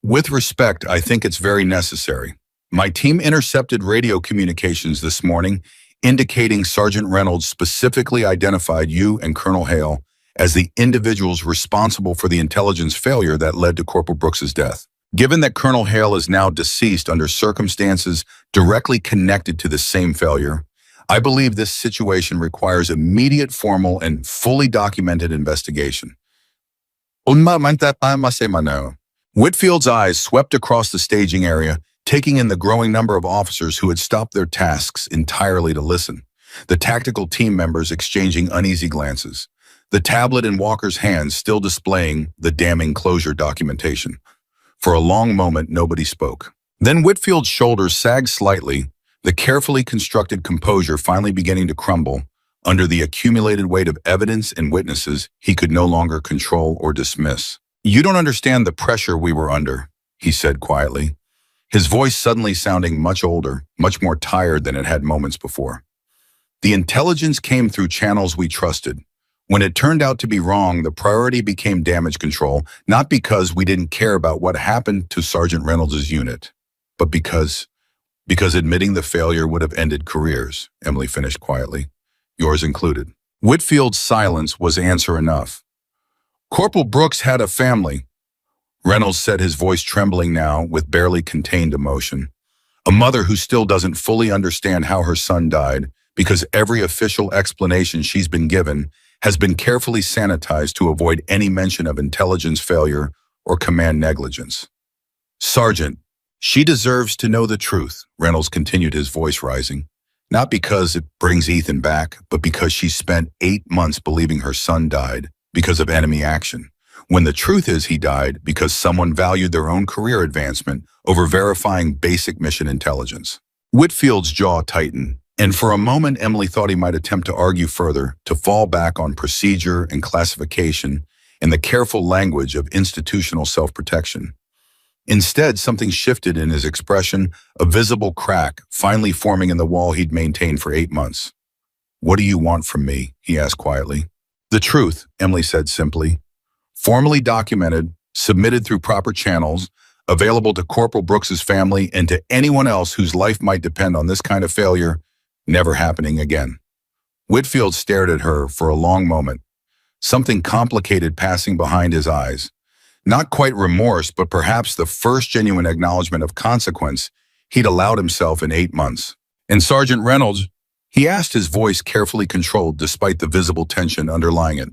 With respect, I think it's very necessary. My team intercepted radio communications this morning indicating Sergeant Reynolds specifically identified you and Colonel Hale as the individuals responsible for the intelligence failure that led to Corporal Brooks's death. Given that Colonel Hale is now deceased under circumstances directly connected to the same failure, I believe this situation requires immediate, formal, and fully documented investigation. Whitfield's eyes swept across the staging area, taking in the growing number of officers who had stopped their tasks entirely to listen, the tactical team members exchanging uneasy glances, the tablet in Walker's hands still displaying the damning closure documentation. For a long moment, nobody spoke. Then Whitfield's shoulders sagged slightly, the carefully constructed composure finally beginning to crumble under the accumulated weight of evidence and witnesses he could no longer control or dismiss. You don't understand the pressure we were under, he said quietly, his voice suddenly sounding much older, much more tired than it had moments before. The intelligence came through channels we trusted. When it turned out to be wrong, the priority became damage control, not because we didn't care about what happened to Sergeant Reynolds' unit, but because admitting the failure would have ended careers, Emily finished quietly, yours included. Whitfield's silence was answer enough. Corporal Brooks had a family, Reynolds said, his voice trembling now with barely contained emotion. A mother who still doesn't fully understand how her son died because every official explanation she's been given has been carefully sanitized to avoid any mention of intelligence failure or command negligence. Sergeant, she deserves to know the truth, Reynolds continued, his voice rising. Not because it brings Ethan back, but because she spent 8 months believing her son died because of enemy action, when the truth is he died because someone valued their own career advancement over verifying basic mission intelligence. Whitfield's jaw tightened, and for a moment Emily thought he might attempt to argue further, to fall back on procedure and classification and the careful language of institutional self-protection. Instead, something shifted in his expression, a visible crack finally forming in the wall he'd maintained for 8 months. "What do you want from me?" he asked quietly. "The truth," Emily said simply. "Formally documented, submitted through proper channels, available to Corporal Brooks's family and to anyone else whose life might depend on this kind of failure never happening again." Whitfield stared at her for a long moment, something complicated passing behind his eyes. Not quite remorse, but perhaps the first genuine acknowledgement of consequence he'd allowed himself in 8 months. "And Sergeant Reynolds," he asked, his voice carefully controlled despite the visible tension underlying it.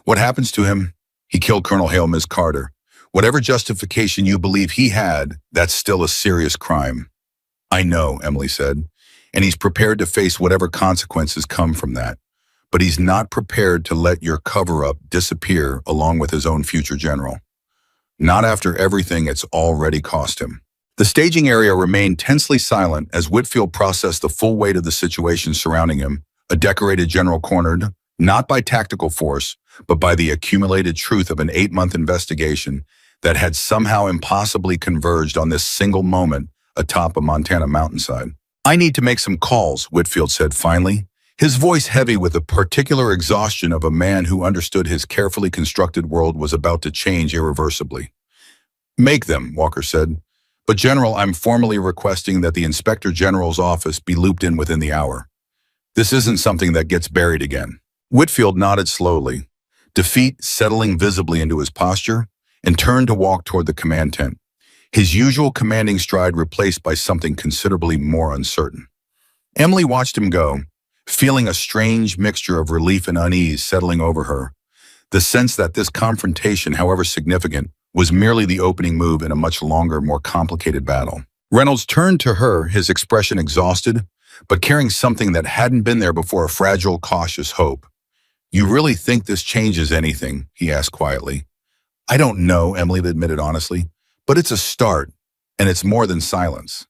"What happens to him? He killed Colonel Hale, Miss Carter. Whatever justification you believe he had, that's still a serious crime." "I know," Emily said, "and he's prepared to face whatever consequences come from that. But he's not prepared to let your cover-up disappear along with his own future general. Not after everything it's already cost him." The staging area remained tensely silent as Whitfield processed the full weight of the situation surrounding him, a decorated general cornered, not by tactical force, but by the accumulated truth of an 8-month investigation that had somehow impossibly converged on this single moment atop a Montana mountainside. "I need to make some calls," Whitfield said finally, his voice heavy with the particular exhaustion of a man who understood his carefully constructed world was about to change irreversibly. "Make them," Walker said. "But General, I'm formally requesting that the Inspector General's office be looped in within the hour. This isn't something that gets buried again." Whitfield nodded slowly, defeat settling visibly into his posture, and turned to walk toward the command tent, his usual commanding stride replaced by something considerably more uncertain. Emily watched him go, feeling a strange mixture of relief and unease settling over her, the sense that this confrontation, however significant, was merely the opening move in a much longer, more complicated battle. Reynolds turned to her, his expression exhausted, but carrying something that hadn't been there before, a fragile, cautious hope. "You really think this changes anything?" he asked quietly. "I don't know," Emily admitted honestly, "but it's a start, and it's more than silence."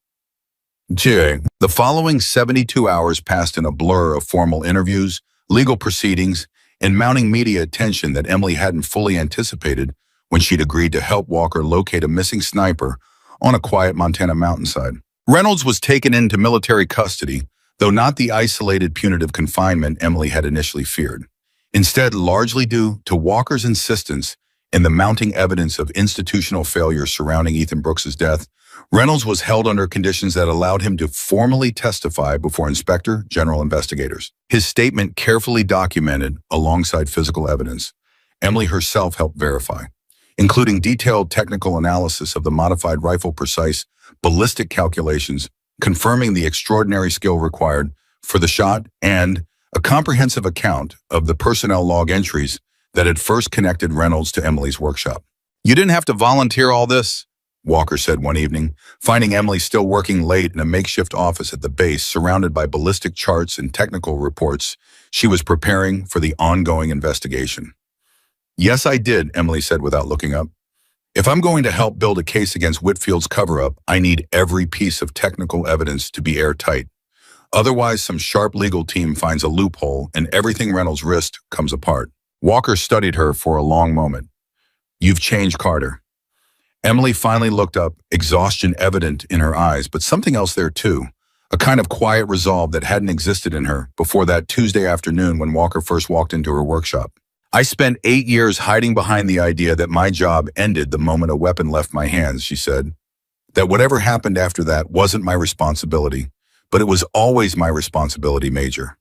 The following 72 hours passed in a blur of formal interviews, legal proceedings, and mounting media attention that Emily hadn't fully anticipated when she'd agreed to help Walker locate a missing sniper on a quiet Montana mountainside. Reynolds was taken into military custody, though not the isolated punitive confinement Emily had initially feared. Instead, largely due to Walker's insistence and the mounting evidence of institutional failure surrounding Ethan Brooks's death, Reynolds was held under conditions that allowed him to formally testify before Inspector General investigators. His statement carefully documented alongside physical evidence Emily herself helped verify, including detailed technical analysis of the modified rifle, precise ballistic calculations, confirming the extraordinary skill required for the shot, and a comprehensive account of the personnel log entries that had first connected Reynolds to Emily's workshop. "You didn't have to volunteer all this," Walker said one evening, finding Emily still working late in a makeshift office at the base, surrounded by ballistic charts and technical reports she was preparing for the ongoing investigation. "Yes, I did," Emily said without looking up. "If I'm going to help build a case against Whitfield's cover-up, I need every piece of technical evidence to be airtight. Otherwise, some sharp legal team finds a loophole and everything Reynolds risked comes apart." Walker studied her for a long moment. "You've changed, Carter." Emily finally looked up, exhaustion evident in her eyes, but something else there too, a kind of quiet resolve that hadn't existed in her before that Tuesday afternoon when Walker first walked into her workshop. "I spent 8 years hiding behind the idea that my job ended the moment a weapon left my hands," she said. "That whatever happened after that wasn't my responsibility, but it was always my responsibility, Major.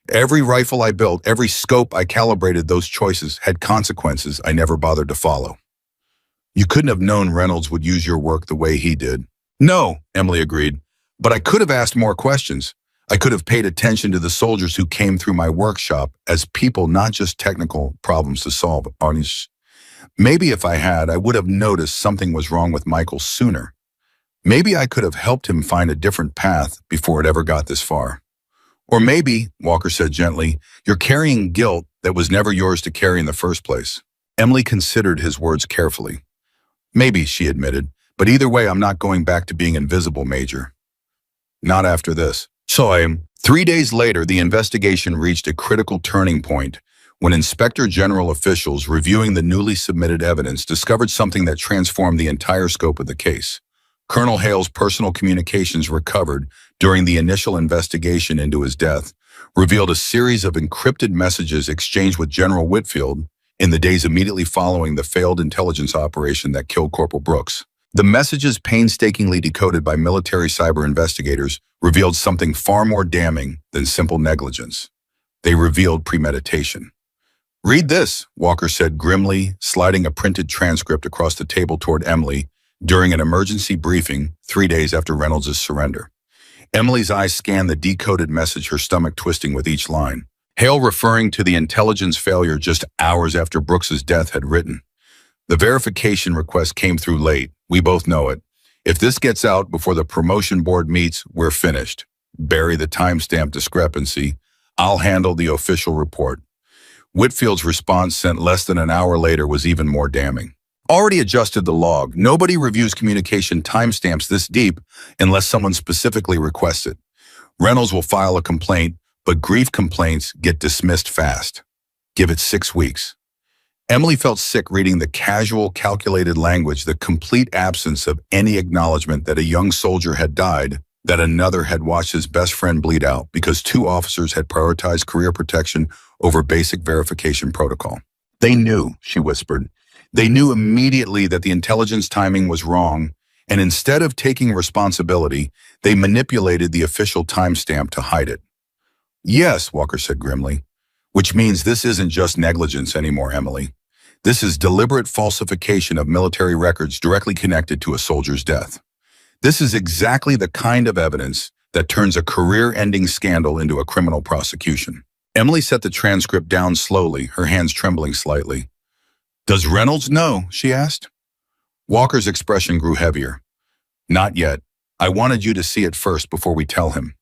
Every rifle I built, every scope I calibrated, those choices had consequences I never bothered to follow." "You couldn't have known Reynolds would use your work the way he did." "No," Emily agreed, "but I could have asked more questions. I could have paid attention to the soldiers who came through my workshop as people, not just technical problems to solve. Maybe if I had, I would have noticed something was wrong with Michael sooner. Maybe I could have helped him find a different path before it ever got this far. Or maybe, Walker said gently, you're carrying guilt that was never yours to carry in the first place. Emily considered his words carefully. Maybe, she admitted, but either way, I'm not going back to being invisible, Major. Not after this. So, 3 days later, the investigation reached a critical turning point when Inspector General officials reviewing the newly submitted evidence discovered something that transformed the entire scope of the case. Colonel Hale's personal communications recovered during the initial investigation into his death revealed a series of encrypted messages exchanged with General Whitfield in the days immediately following the failed intelligence operation that killed Corporal Brooks. The messages, painstakingly decoded by military cyber investigators, revealed something far more damning than simple negligence. They revealed premeditation. Read this, Walker said grimly, sliding a printed transcript across the table toward Emily during an emergency briefing 3 days after Reynolds' surrender. Emily's eyes scanned the decoded message, her stomach twisting with each line. Hale, referring to the intelligence failure just hours after Brooks's death, had written, "The verification request came through late. We both know it. If this gets out before the promotion board meets, we're finished. Bury the timestamp discrepancy. I'll handle the official report." Whitfield's response, sent less than an hour later, was even more damning. Already adjusted the log. Nobody reviews communication timestamps this deep unless someone specifically requests it. Reynolds will file a complaint, but grief complaints get dismissed fast. Give it 6 weeks. Emily felt sick reading the casual, calculated language, the complete absence of any acknowledgement that a young soldier had died, that another had watched his best friend bleed out because 2 officers had prioritized career protection over basic verification protocol. They knew, she whispered. They knew immediately that the intelligence timing was wrong, and instead of taking responsibility, they manipulated the official timestamp to hide it. Yes, Walker said grimly, which means this isn't just negligence anymore, Emily. This is deliberate falsification of military records directly connected to a soldier's death. This is exactly the kind of evidence that turns a career-ending scandal into a criminal prosecution. Emily set the transcript down slowly, her hands trembling slightly. "Does Reynolds know?" she asked. Walker's expression grew heavier. "Not yet. I wanted you to see it first before we tell him."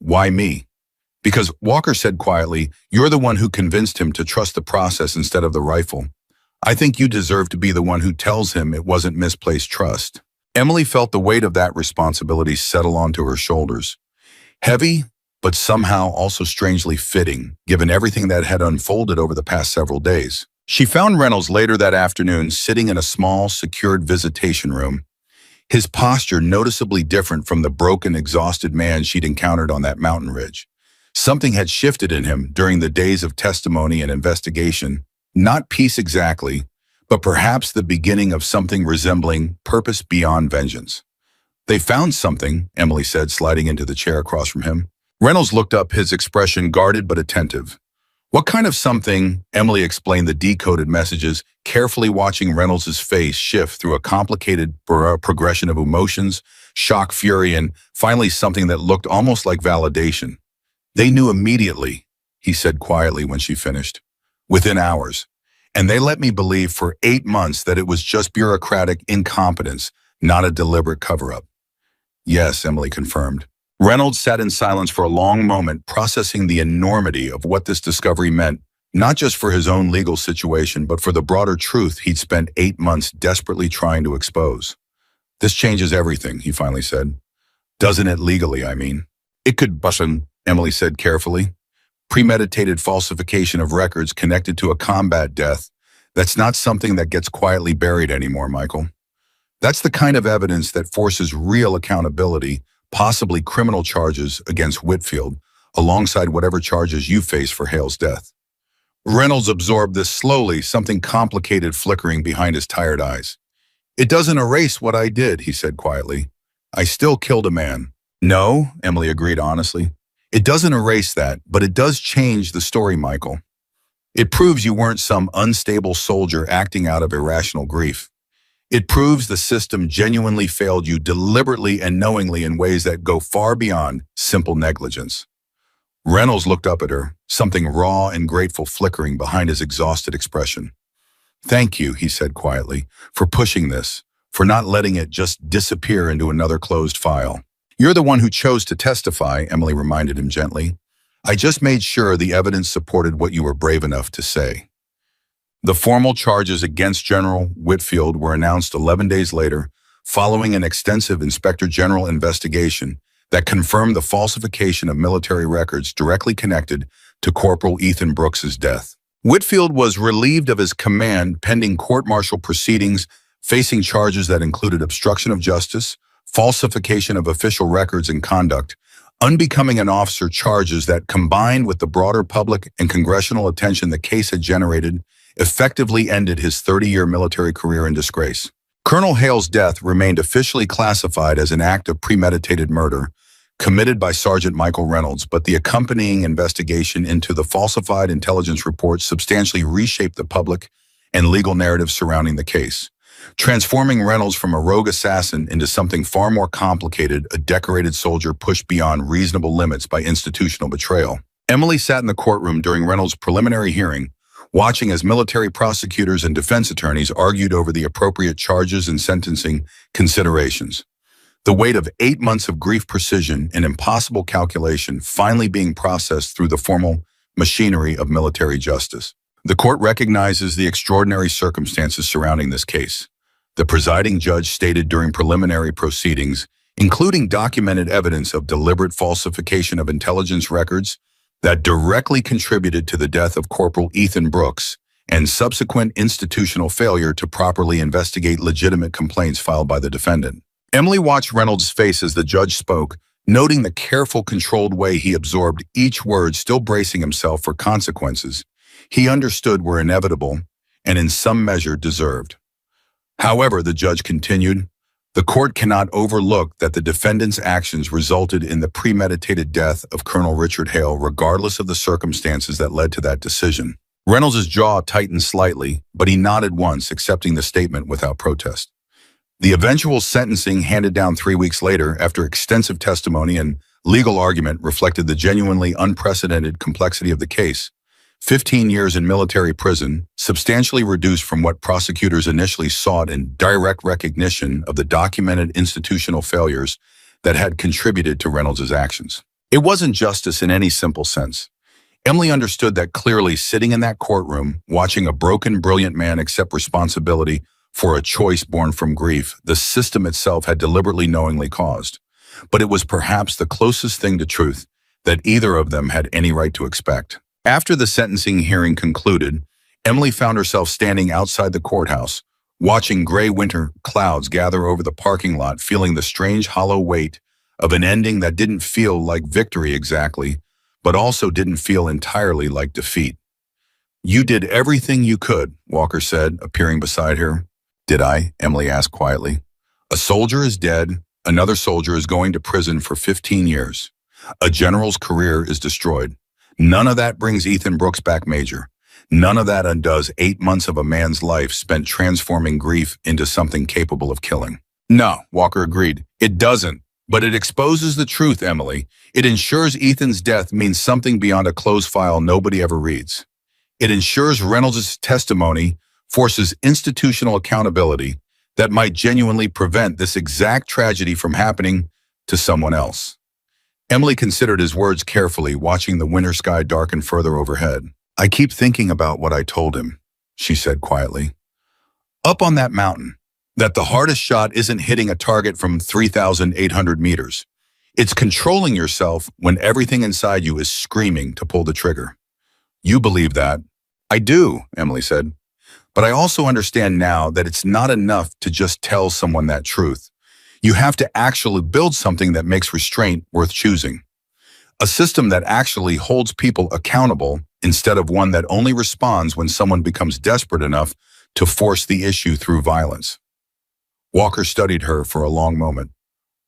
"Why me?" "Because," Walker said quietly, "you're the one who convinced him to trust the process instead of the rifle. I think you deserve to be the one who tells him it wasn't misplaced trust." Emily felt the weight of that responsibility settle onto her shoulders. Heavy, but somehow also strangely fitting, given everything that had unfolded over the past several days. She found Reynolds later that afternoon sitting in a small, secured visitation room, his posture noticeably different from the broken, exhausted man she'd encountered on that mountain ridge. Something had shifted in him during the days of testimony and investigation. Not peace exactly, but perhaps the beginning of something resembling purpose beyond vengeance. "They found something," Emily said, sliding into the chair across from him. Reynolds looked up, his expression guarded but attentive. "What kind of something?" Emily explained the decoded messages, carefully watching Reynolds' face shift through a complicated progression of emotions, shock, fury, and finally something that looked almost like validation. "They knew immediately," he said quietly when she finished. "Within hours. And they let me believe for 8 months that it was just bureaucratic incompetence, not a deliberate cover-up." "Yes," Emily confirmed. Reynolds sat in silence for a long moment, processing the enormity of what this discovery meant, not just for his own legal situation, but for the broader truth he'd spent 8 months desperately trying to expose. "This changes everything," he finally said. "Doesn't it legally, I mean?" "It could bus'n," Emily said carefully. "Premeditated falsification of records connected to a combat death. That's not something that gets quietly buried anymore, Michael. That's the kind of evidence that forces real accountability, possibly criminal charges against Whitfield, alongside whatever charges you face for Hale's death." Reynolds absorbed this slowly, something complicated flickering behind his tired eyes. "It doesn't erase what I did," he said quietly. "I still killed a man." "No," Emily agreed honestly. "It doesn't erase that, but it does change the story, Michael. It proves you weren't some unstable soldier acting out of irrational grief. It proves the system genuinely failed you deliberately and knowingly in ways that go far beyond simple negligence." Reynolds looked up at her, something raw and grateful flickering behind his exhausted expression. Thank you, he said quietly, for pushing this, for not letting it just disappear into another closed file. You're the one who chose to testify, Emily reminded him gently. I just made sure the evidence supported what you were brave enough to say. The formal charges against General Whitfield were announced 11 days later, following an extensive Inspector General investigation that confirmed the falsification of military records directly connected to Corporal Ethan Brooks's death. Whitfield was relieved of his command pending court-martial proceedings, facing charges that included obstruction of justice, falsification of official records and conduct, unbecoming an officer charges that, combined with the broader public and congressional attention the case had generated, effectively ended his 30-year military career in disgrace. Colonel Hale's death remained officially classified as an act of premeditated murder committed by Sergeant Michael Reynolds, but the accompanying investigation into the falsified intelligence reports substantially reshaped the public and legal narrative surrounding the case, transforming Reynolds from a rogue assassin into something far more complicated, a decorated soldier pushed beyond reasonable limits by institutional betrayal. Emily sat in the courtroom during Reynolds' preliminary hearing, watching as military prosecutors and defense attorneys argued over the appropriate charges and sentencing considerations. The weight of 8 months of grief, precision, and impossible calculation finally being processed through the formal machinery of military justice. The court recognizes the extraordinary circumstances surrounding this case. The presiding judge stated during preliminary proceedings, including documented evidence of deliberate falsification of intelligence records that directly contributed to the death of Corporal Ethan Brooks and subsequent institutional failure to properly investigate legitimate complaints filed by the defendant. Emily watched Reynolds' face as the judge spoke, noting the careful, controlled way he absorbed each word, still bracing himself for consequences he understood were inevitable and in some measure deserved. However, the judge continued, the court cannot overlook that the defendant's actions resulted in the premeditated death of Colonel Richard Hale, regardless of the circumstances that led to that decision. Reynolds' jaw tightened slightly, but he nodded once, accepting the statement without protest. The eventual sentencing, handed down 3 weeks later after extensive testimony and legal argument, reflected the genuinely unprecedented complexity of the case. 15 years in military prison, substantially reduced from what prosecutors initially sought in direct recognition of the documented institutional failures that had contributed to Reynolds' actions. It wasn't justice in any simple sense. Emily understood that clearly, sitting in that courtroom, watching a broken, brilliant man accept responsibility for a choice born from grief the system itself had deliberately, knowingly caused. But it was perhaps the closest thing to truth that either of them had any right to expect. After the sentencing hearing concluded, Emily found herself standing outside the courthouse, watching gray winter clouds gather over the parking lot, feeling the strange hollow weight of an ending that didn't feel like victory exactly, but also didn't feel entirely like defeat. You did everything you could, Walker said, appearing beside her. Did I? Emily asked quietly. A soldier is dead. Another soldier is going to prison for 15 years. A general's career is destroyed. None of that brings Ethan Brooks back, Major. None of that undoes 8 months of a man's life spent transforming grief into something capable of killing. No, Walker agreed. It doesn't. But it exposes the truth, Emily. It ensures Ethan's death means something beyond a closed file nobody ever reads. It ensures Reynolds' testimony forces institutional accountability that might genuinely prevent this exact tragedy from happening to someone else. Emily considered his words carefully, watching the winter sky darken further overhead. I keep thinking about what I told him, she said quietly. Up on that mountain, that the hardest shot isn't hitting a target from 3,800 meters. It's controlling yourself when everything inside you is screaming to pull the trigger. You believe that. I do, Emily said. But I also understand now that it's not enough to just tell someone that truth. You have to actually build something that makes restraint worth choosing. A system that actually holds people accountable instead of one that only responds when someone becomes desperate enough to force the issue through violence. Walker studied her for a long moment.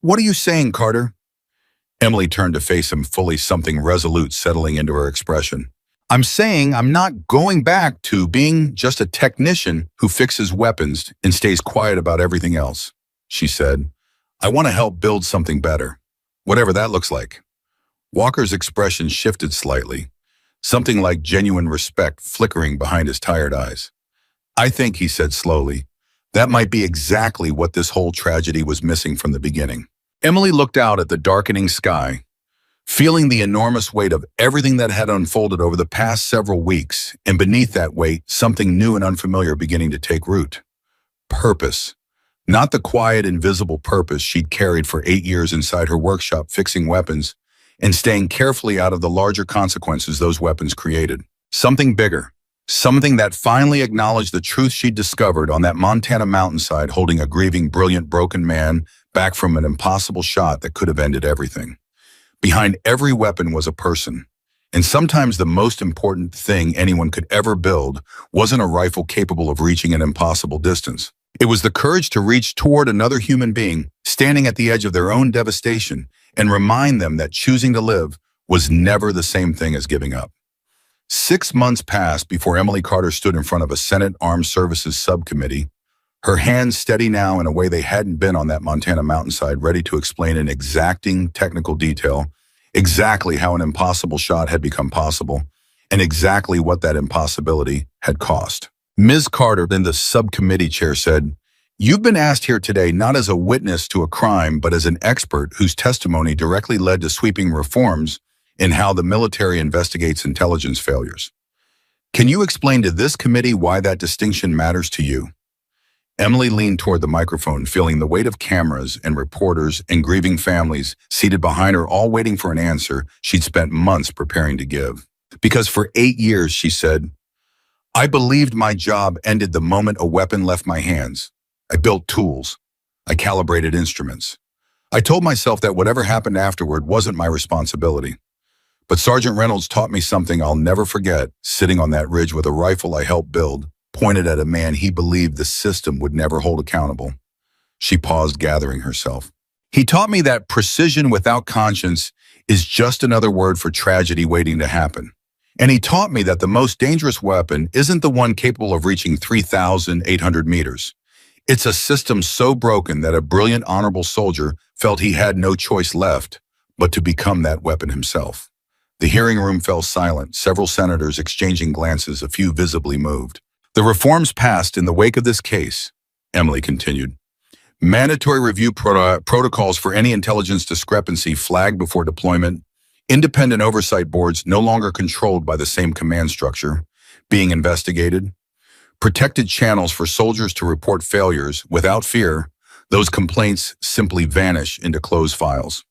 What are you saying, Carter? Emily turned to face him fully, something resolute settling into her expression. I'm saying I'm not going back to being just a technician who fixes weapons and stays quiet about everything else, she said. I want to help build something better, whatever that looks like. Walker's expression shifted slightly, something like genuine respect flickering behind his tired eyes. I think, he said slowly, that might be exactly what this whole tragedy was missing from the beginning. Emily looked out at the darkening sky, feeling the enormous weight of everything that had unfolded over the past several weeks, and beneath that weight, something new and unfamiliar beginning to take root. Purpose. Not the quiet, invisible purpose she'd carried for 8 years inside her workshop fixing weapons and staying carefully out of the larger consequences those weapons created. Something bigger. Something that finally acknowledged the truth she'd discovered on that Montana mountainside holding a grieving, brilliant, broken man back from an impossible shot that could have ended everything. Behind every weapon was a person. And sometimes the most important thing anyone could ever build wasn't a rifle capable of reaching an impossible distance. It was the courage to reach toward another human being, standing at the edge of their own devastation, and remind them that choosing to live was never the same thing as giving up. 6 months passed before Emily Carter stood in front of a Senate Armed Services subcommittee, her hands steady now in a way they hadn't been on that Montana mountainside, ready to explain in exacting technical detail exactly how an impossible shot had become possible and exactly what that impossibility had cost. Ms. Carter, then the subcommittee chair, said, "You've been asked here today not as a witness to a crime, but as an expert whose testimony directly led to sweeping reforms in how the military investigates intelligence failures. Can you explain to this committee why that distinction matters to you?" Emily leaned toward the microphone, feeling the weight of cameras and reporters and grieving families seated behind her, all waiting for an answer she'd spent months preparing to give. "Because for 8 years," she said, "I believed my job ended the moment a weapon left my hands. I built tools. I calibrated instruments. I told myself that whatever happened afterward wasn't my responsibility. But Sergeant Reynolds taught me something I'll never forget, sitting on that ridge with a rifle I helped build, pointed at a man he believed the system would never hold accountable." She paused, gathering herself. "He taught me that precision without conscience is just another word for tragedy waiting to happen. And he taught me that the most dangerous weapon isn't the one capable of reaching 3,800 meters. It's a system so broken that a brilliant, honorable soldier felt he had no choice left but to become that weapon himself." The hearing room fell silent, several senators exchanging glances, a few visibly moved. "The reforms passed in the wake of this case," Emily continued. "Mandatory review protocols for any intelligence discrepancy flagged before deployment, independent oversight boards no longer controlled by the same command structure, being investigated, protected channels for soldiers to report failures without fear. Those complaints simply vanish into closed files.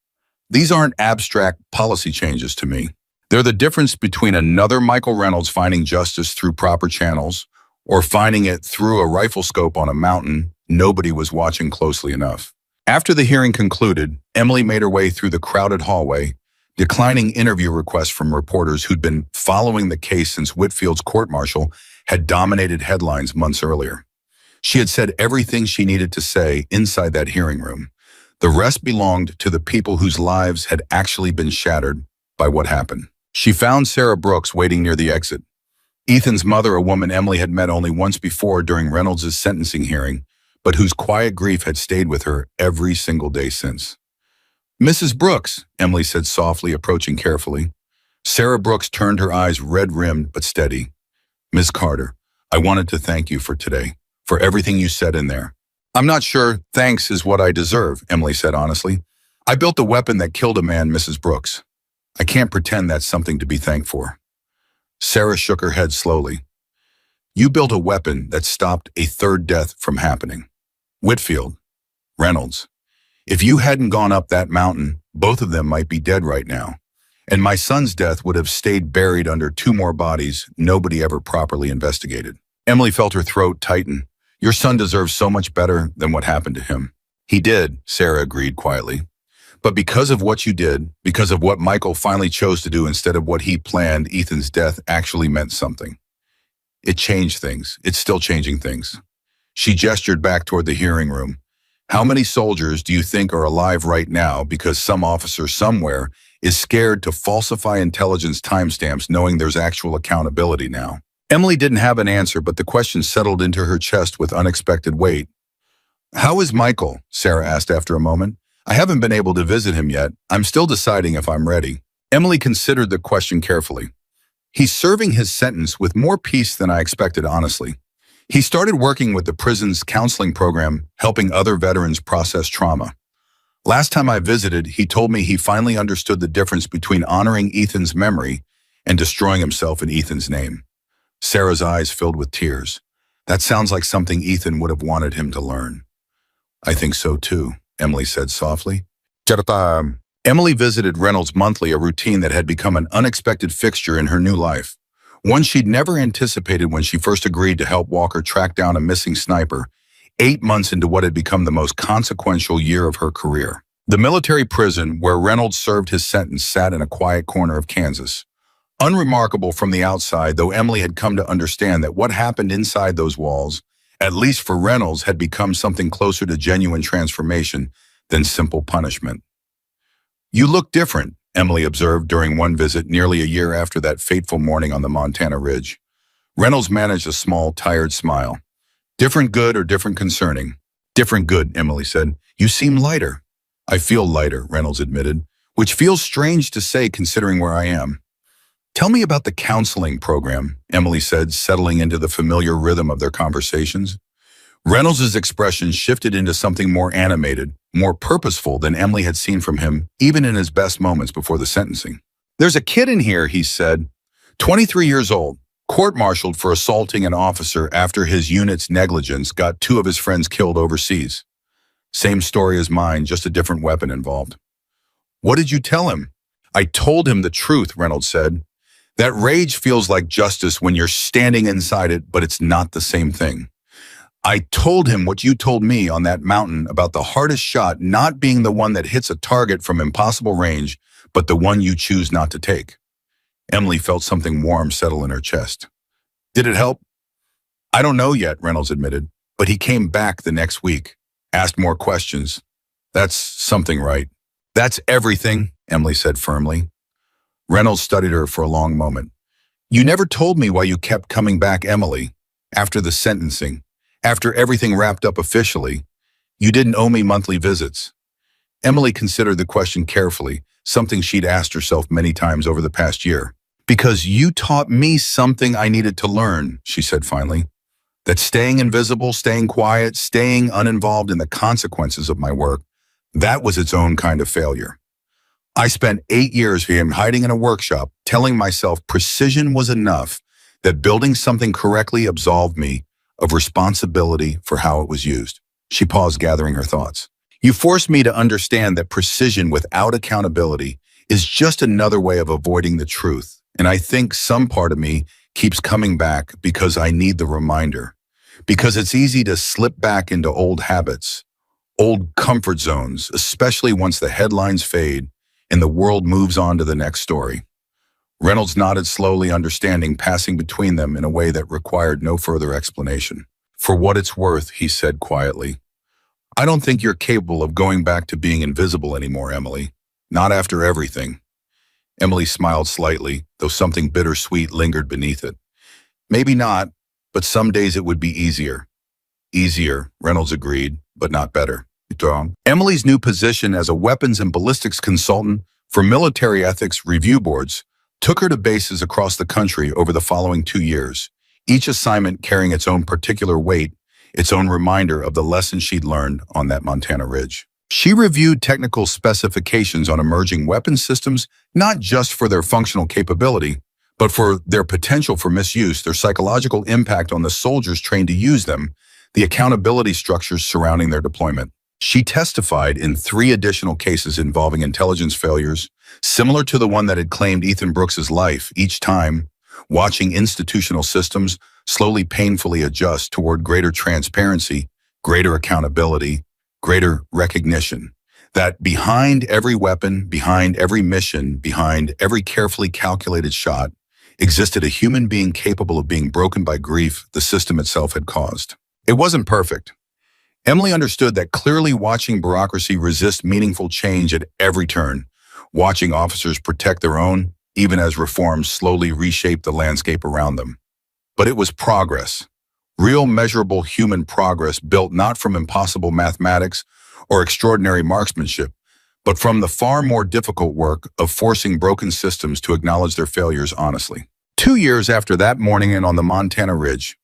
These aren't abstract policy changes to me. They're the difference between another Michael Reynolds finding justice through proper channels or finding it through a rifle scope on a mountain nobody was watching closely enough." After the hearing concluded, Emily made her way through the crowded hallway, declining interview requests from reporters who'd been following the case since Whitfield's court-martial had dominated headlines months earlier. She had said everything she needed to say inside that hearing room. The rest belonged to the people whose lives had actually been shattered by what happened. She found Sarah Brooks waiting near the exit. Ethan's mother, a woman Emily had met only once before during Reynolds' sentencing hearing, but whose quiet grief had stayed with her every single day since. "Mrs. Brooks," Emily said softly, approaching carefully. Sarah Brooks turned, her eyes red-rimmed but steady. "Ms. Carter, I wanted to thank you for today, for everything you said in there." "I'm not sure thanks is what I deserve," Emily said honestly. "I built a weapon that killed a man, Mrs. Brooks. I can't pretend that's something to be thanked for." Sarah shook her head slowly. "You built a weapon that stopped a third death from happening. Whitfield, Reynolds. If you hadn't gone up that mountain, both of them might be dead right now. And my son's death would have stayed buried under 2 more bodies nobody ever properly investigated." Emily felt her throat tighten. "Your son deserves so much better than what happened to him." "He did," Sarah agreed quietly. "But because of what you did, because of what Michael finally chose to do instead of what he planned, Ethan's death actually meant something. It changed things. It's still changing things." She gestured back toward the hearing room. "How many soldiers do you think are alive right now because some officer somewhere is scared to falsify intelligence timestamps knowing there's actual accountability now?" Emily didn't have an answer, but the question settled into her chest with unexpected weight. "How is Michael?" Sarah asked after a moment. "I haven't been able to visit him yet. I'm still deciding if I'm ready." Emily considered the question carefully. "He's serving his sentence with more peace than I expected, honestly. He started working with the prison's counseling program, helping other veterans process trauma. Last time I visited, he told me he finally understood the difference between honoring Ethan's memory and destroying himself in Ethan's name. Sarah's eyes filled with tears. That sounds like something Ethan would have wanted him to learn. I think so too, Emily said softly. Emily visited Reynolds monthly, a routine that had become an unexpected fixture in her new life. One she'd never anticipated when she first agreed to help Walker track down a missing sniper, 8 months into what had become the most consequential year of her career. The military prison where Reynolds served his sentence sat in a quiet corner of Kansas. Unremarkable from the outside, though Emily had come to understand that what happened inside those walls, at least for Reynolds, had become something closer to genuine transformation than simple punishment. "You look different," Emily observed during one visit nearly a year after that fateful morning on the Montana Ridge. Reynolds managed a small, tired smile. "Different good or different concerning?" "Different good," Emily said. "You seem lighter." "I feel lighter," Reynolds admitted, "which feels strange to say considering where I am." "Tell me about the counseling program," Emily said, settling into the familiar rhythm of their conversations. Reynolds' expression shifted into something more animated, more purposeful than Emily had seen from him, even in his best moments before the sentencing. "There's a kid in here," he said, 23 years old, court-martialed for assaulting an officer after his unit's negligence got 2 of his friends killed overseas. Same story as mine, just a different weapon involved. "What did you tell him?" "I told him the truth," Reynolds said. "That rage feels like justice when you're standing inside it, but it's not the same thing. I told him what you told me on that mountain about the hardest shot not being the one that hits a target from impossible range, but the one you choose not to take." Emily felt something warm settle in her chest. "Did it help?" "I don't know yet," Reynolds admitted, "but he came back the next week, asked more questions. That's something, right?" "That's everything," Emily said firmly. Reynolds studied her for a long moment. "You never told me why you kept coming back, Emily, after the sentencing. After everything wrapped up officially, you didn't owe me monthly visits." Emily considered the question carefully, something she'd asked herself many times over the past year. "Because you taught me something I needed to learn," she said finally. "That staying invisible, staying quiet, staying uninvolved in the consequences of my work, that was its own kind of failure. I spent 8 years here hiding in a workshop, telling myself precision was enough, that building something correctly absolved me of responsibility for how it was used." She paused, gathering her thoughts. "You forced me to understand that precision without accountability is just another way of avoiding the truth, and I think some part of me keeps coming back because I need the reminder. Because it's easy to slip back into old habits, old comfort zones, especially once the headlines fade and the world moves on to the next story." Reynolds nodded slowly, understanding, passing between them in a way that required no further explanation. "For what it's worth," he said quietly, "I don't think you're capable of going back to being invisible anymore, Emily. Not after everything." Emily smiled slightly, though something bittersweet lingered beneath it. "Maybe not, but some days it would be easier." "Easier," Reynolds agreed, "but not better." Emily's new position as a weapons and ballistics consultant for military ethics review boards took her to bases across the country over the following 2 years, each assignment carrying its own particular weight, its own reminder of the lessons she'd learned on that Montana Ridge. She reviewed technical specifications on emerging weapon systems, not just for their functional capability, but for their potential for misuse, their psychological impact on the soldiers trained to use them, the accountability structures surrounding their deployment. She testified in 3 additional cases involving intelligence failures, similar to the one that had claimed Ethan Brooks's life, each time watching institutional systems slowly painfully adjust toward greater transparency, greater accountability, greater recognition. That behind every weapon, behind every mission, behind every carefully calculated shot, existed a human being capable of being broken by grief the system itself had caused. It wasn't perfect. Emily understood that clearly, watching bureaucracy resist meaningful change at every turn, watching officers protect their own, even as reforms slowly reshaped the landscape around them. But it was progress, real measurable human progress built not from impossible mathematics or extraordinary marksmanship, but from the far more difficult work of forcing broken systems to acknowledge their failures honestly. 2 years after that morning and on the Montana Ridge,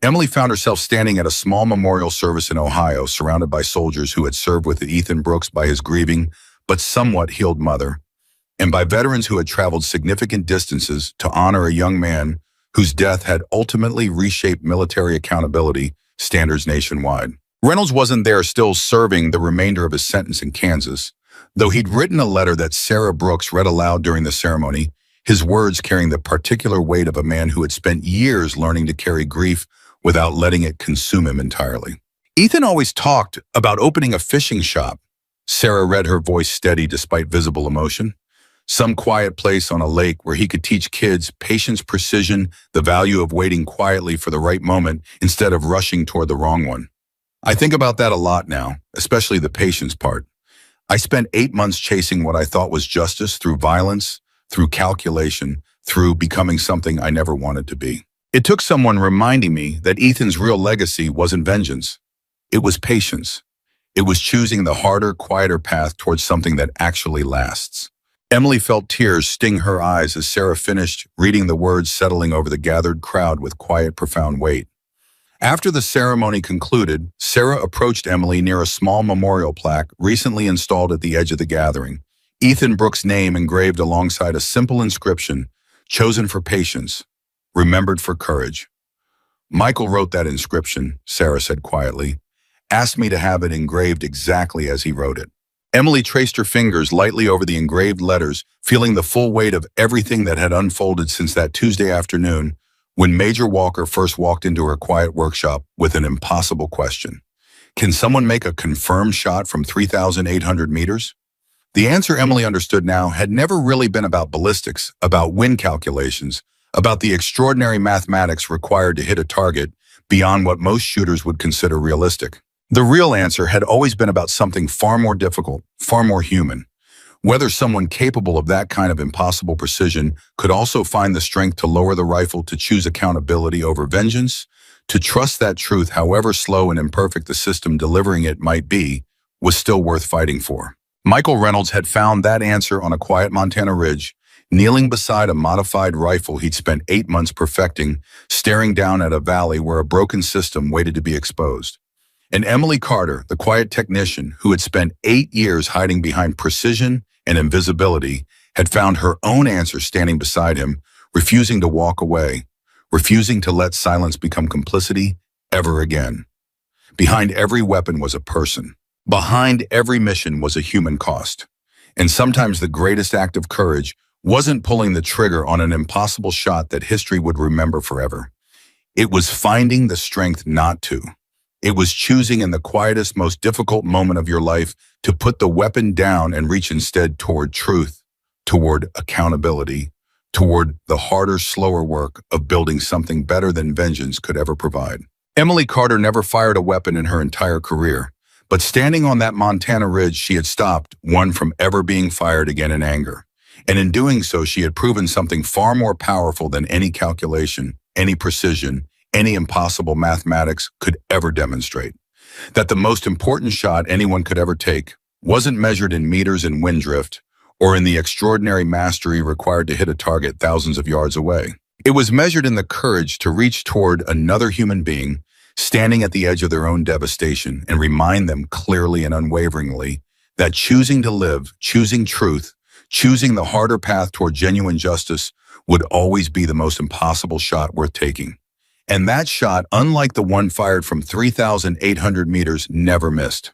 Emily found herself standing at a small memorial service in Ohio, surrounded by soldiers who had served with Ethan Brooks by his grieving but somewhat healed mother, and by veterans who had traveled significant distances to honor a young man whose death had ultimately reshaped military accountability standards nationwide. Reynolds wasn't there still serving the remainder of his sentence in Kansas, though he'd written a letter that Sarah Brooks read aloud during the ceremony, his words carrying the particular weight of a man who had spent years learning to carry grief without letting it consume him entirely. Ethan always talked about opening a fishing shop. Sarah read, her voice steady despite visible emotion. Some quiet place on a lake where he could teach kids patience, precision, the value of waiting quietly for the right moment instead of rushing toward the wrong one. I think about that a lot now, especially the patience part. I spent 8 months chasing what I thought was justice through violence, through calculation, through becoming something I never wanted to be. It took someone reminding me that Ethan's real legacy wasn't vengeance. It was patience. It was choosing the harder, quieter path towards something that actually lasts. Emily felt tears sting her eyes as Sarah finished reading the words, settling over the gathered crowd with quiet, profound weight. After the ceremony concluded, Sarah approached Emily near a small memorial plaque recently installed at the edge of the gathering. Ethan Brooks' name engraved alongside a simple inscription, chosen for patience, remembered for courage. Michael wrote that inscription, Sarah said quietly, asked me to have it engraved exactly as he wrote it. Emily traced her fingers lightly over the engraved letters, feeling the full weight of everything that had unfolded since that Tuesday afternoon when Major Walker first walked into her quiet workshop with an impossible question. Can someone make a confirmed shot from 3,800 meters? The answer, Emily understood now, had never really been about ballistics, about wind calculations, about the extraordinary mathematics required to hit a target beyond what most shooters would consider realistic. The real answer had always been about something far more difficult, far more human. Whether someone capable of that kind of impossible precision could also find the strength to lower the rifle, to choose accountability over vengeance, to trust that truth, however slow and imperfect the system delivering it might be, was still worth fighting for. Michael Reynolds had found that answer on a quiet Montana ridge, kneeling beside a modified rifle he'd spent 8 months perfecting, staring down at a valley where a broken system waited to be exposed. And Emily Carter, the quiet technician who had spent 8 years hiding behind precision and invisibility, had found her own answer standing beside him, refusing to walk away, refusing to let silence become complicity ever again. Behind every weapon was a person. Behind every mission was a human cost. And sometimes the greatest act of courage wasn't pulling the trigger on an impossible shot that history would remember forever. It was finding the strength not to. It was choosing in the quietest, most difficult moment of your life to put the weapon down and reach instead toward truth, toward accountability, toward the harder, slower work of building something better than vengeance could ever provide. Emily Carter never fired a weapon in her entire career, but standing on that Montana ridge, she had stopped one from ever being fired again in anger. And in doing so, she had proven something far more powerful than any calculation, any precision, any impossible mathematics could ever demonstrate. That the most important shot anyone could ever take wasn't measured in meters and wind drift, or in the extraordinary mastery required to hit a target thousands of yards away. It was measured in the courage to reach toward another human being standing at the edge of their own devastation and remind them clearly and unwaveringly that choosing to live, choosing truth, choosing the harder path toward genuine justice would always be the most impossible shot worth taking. And that shot, unlike the one fired from 3,800 meters, never missed.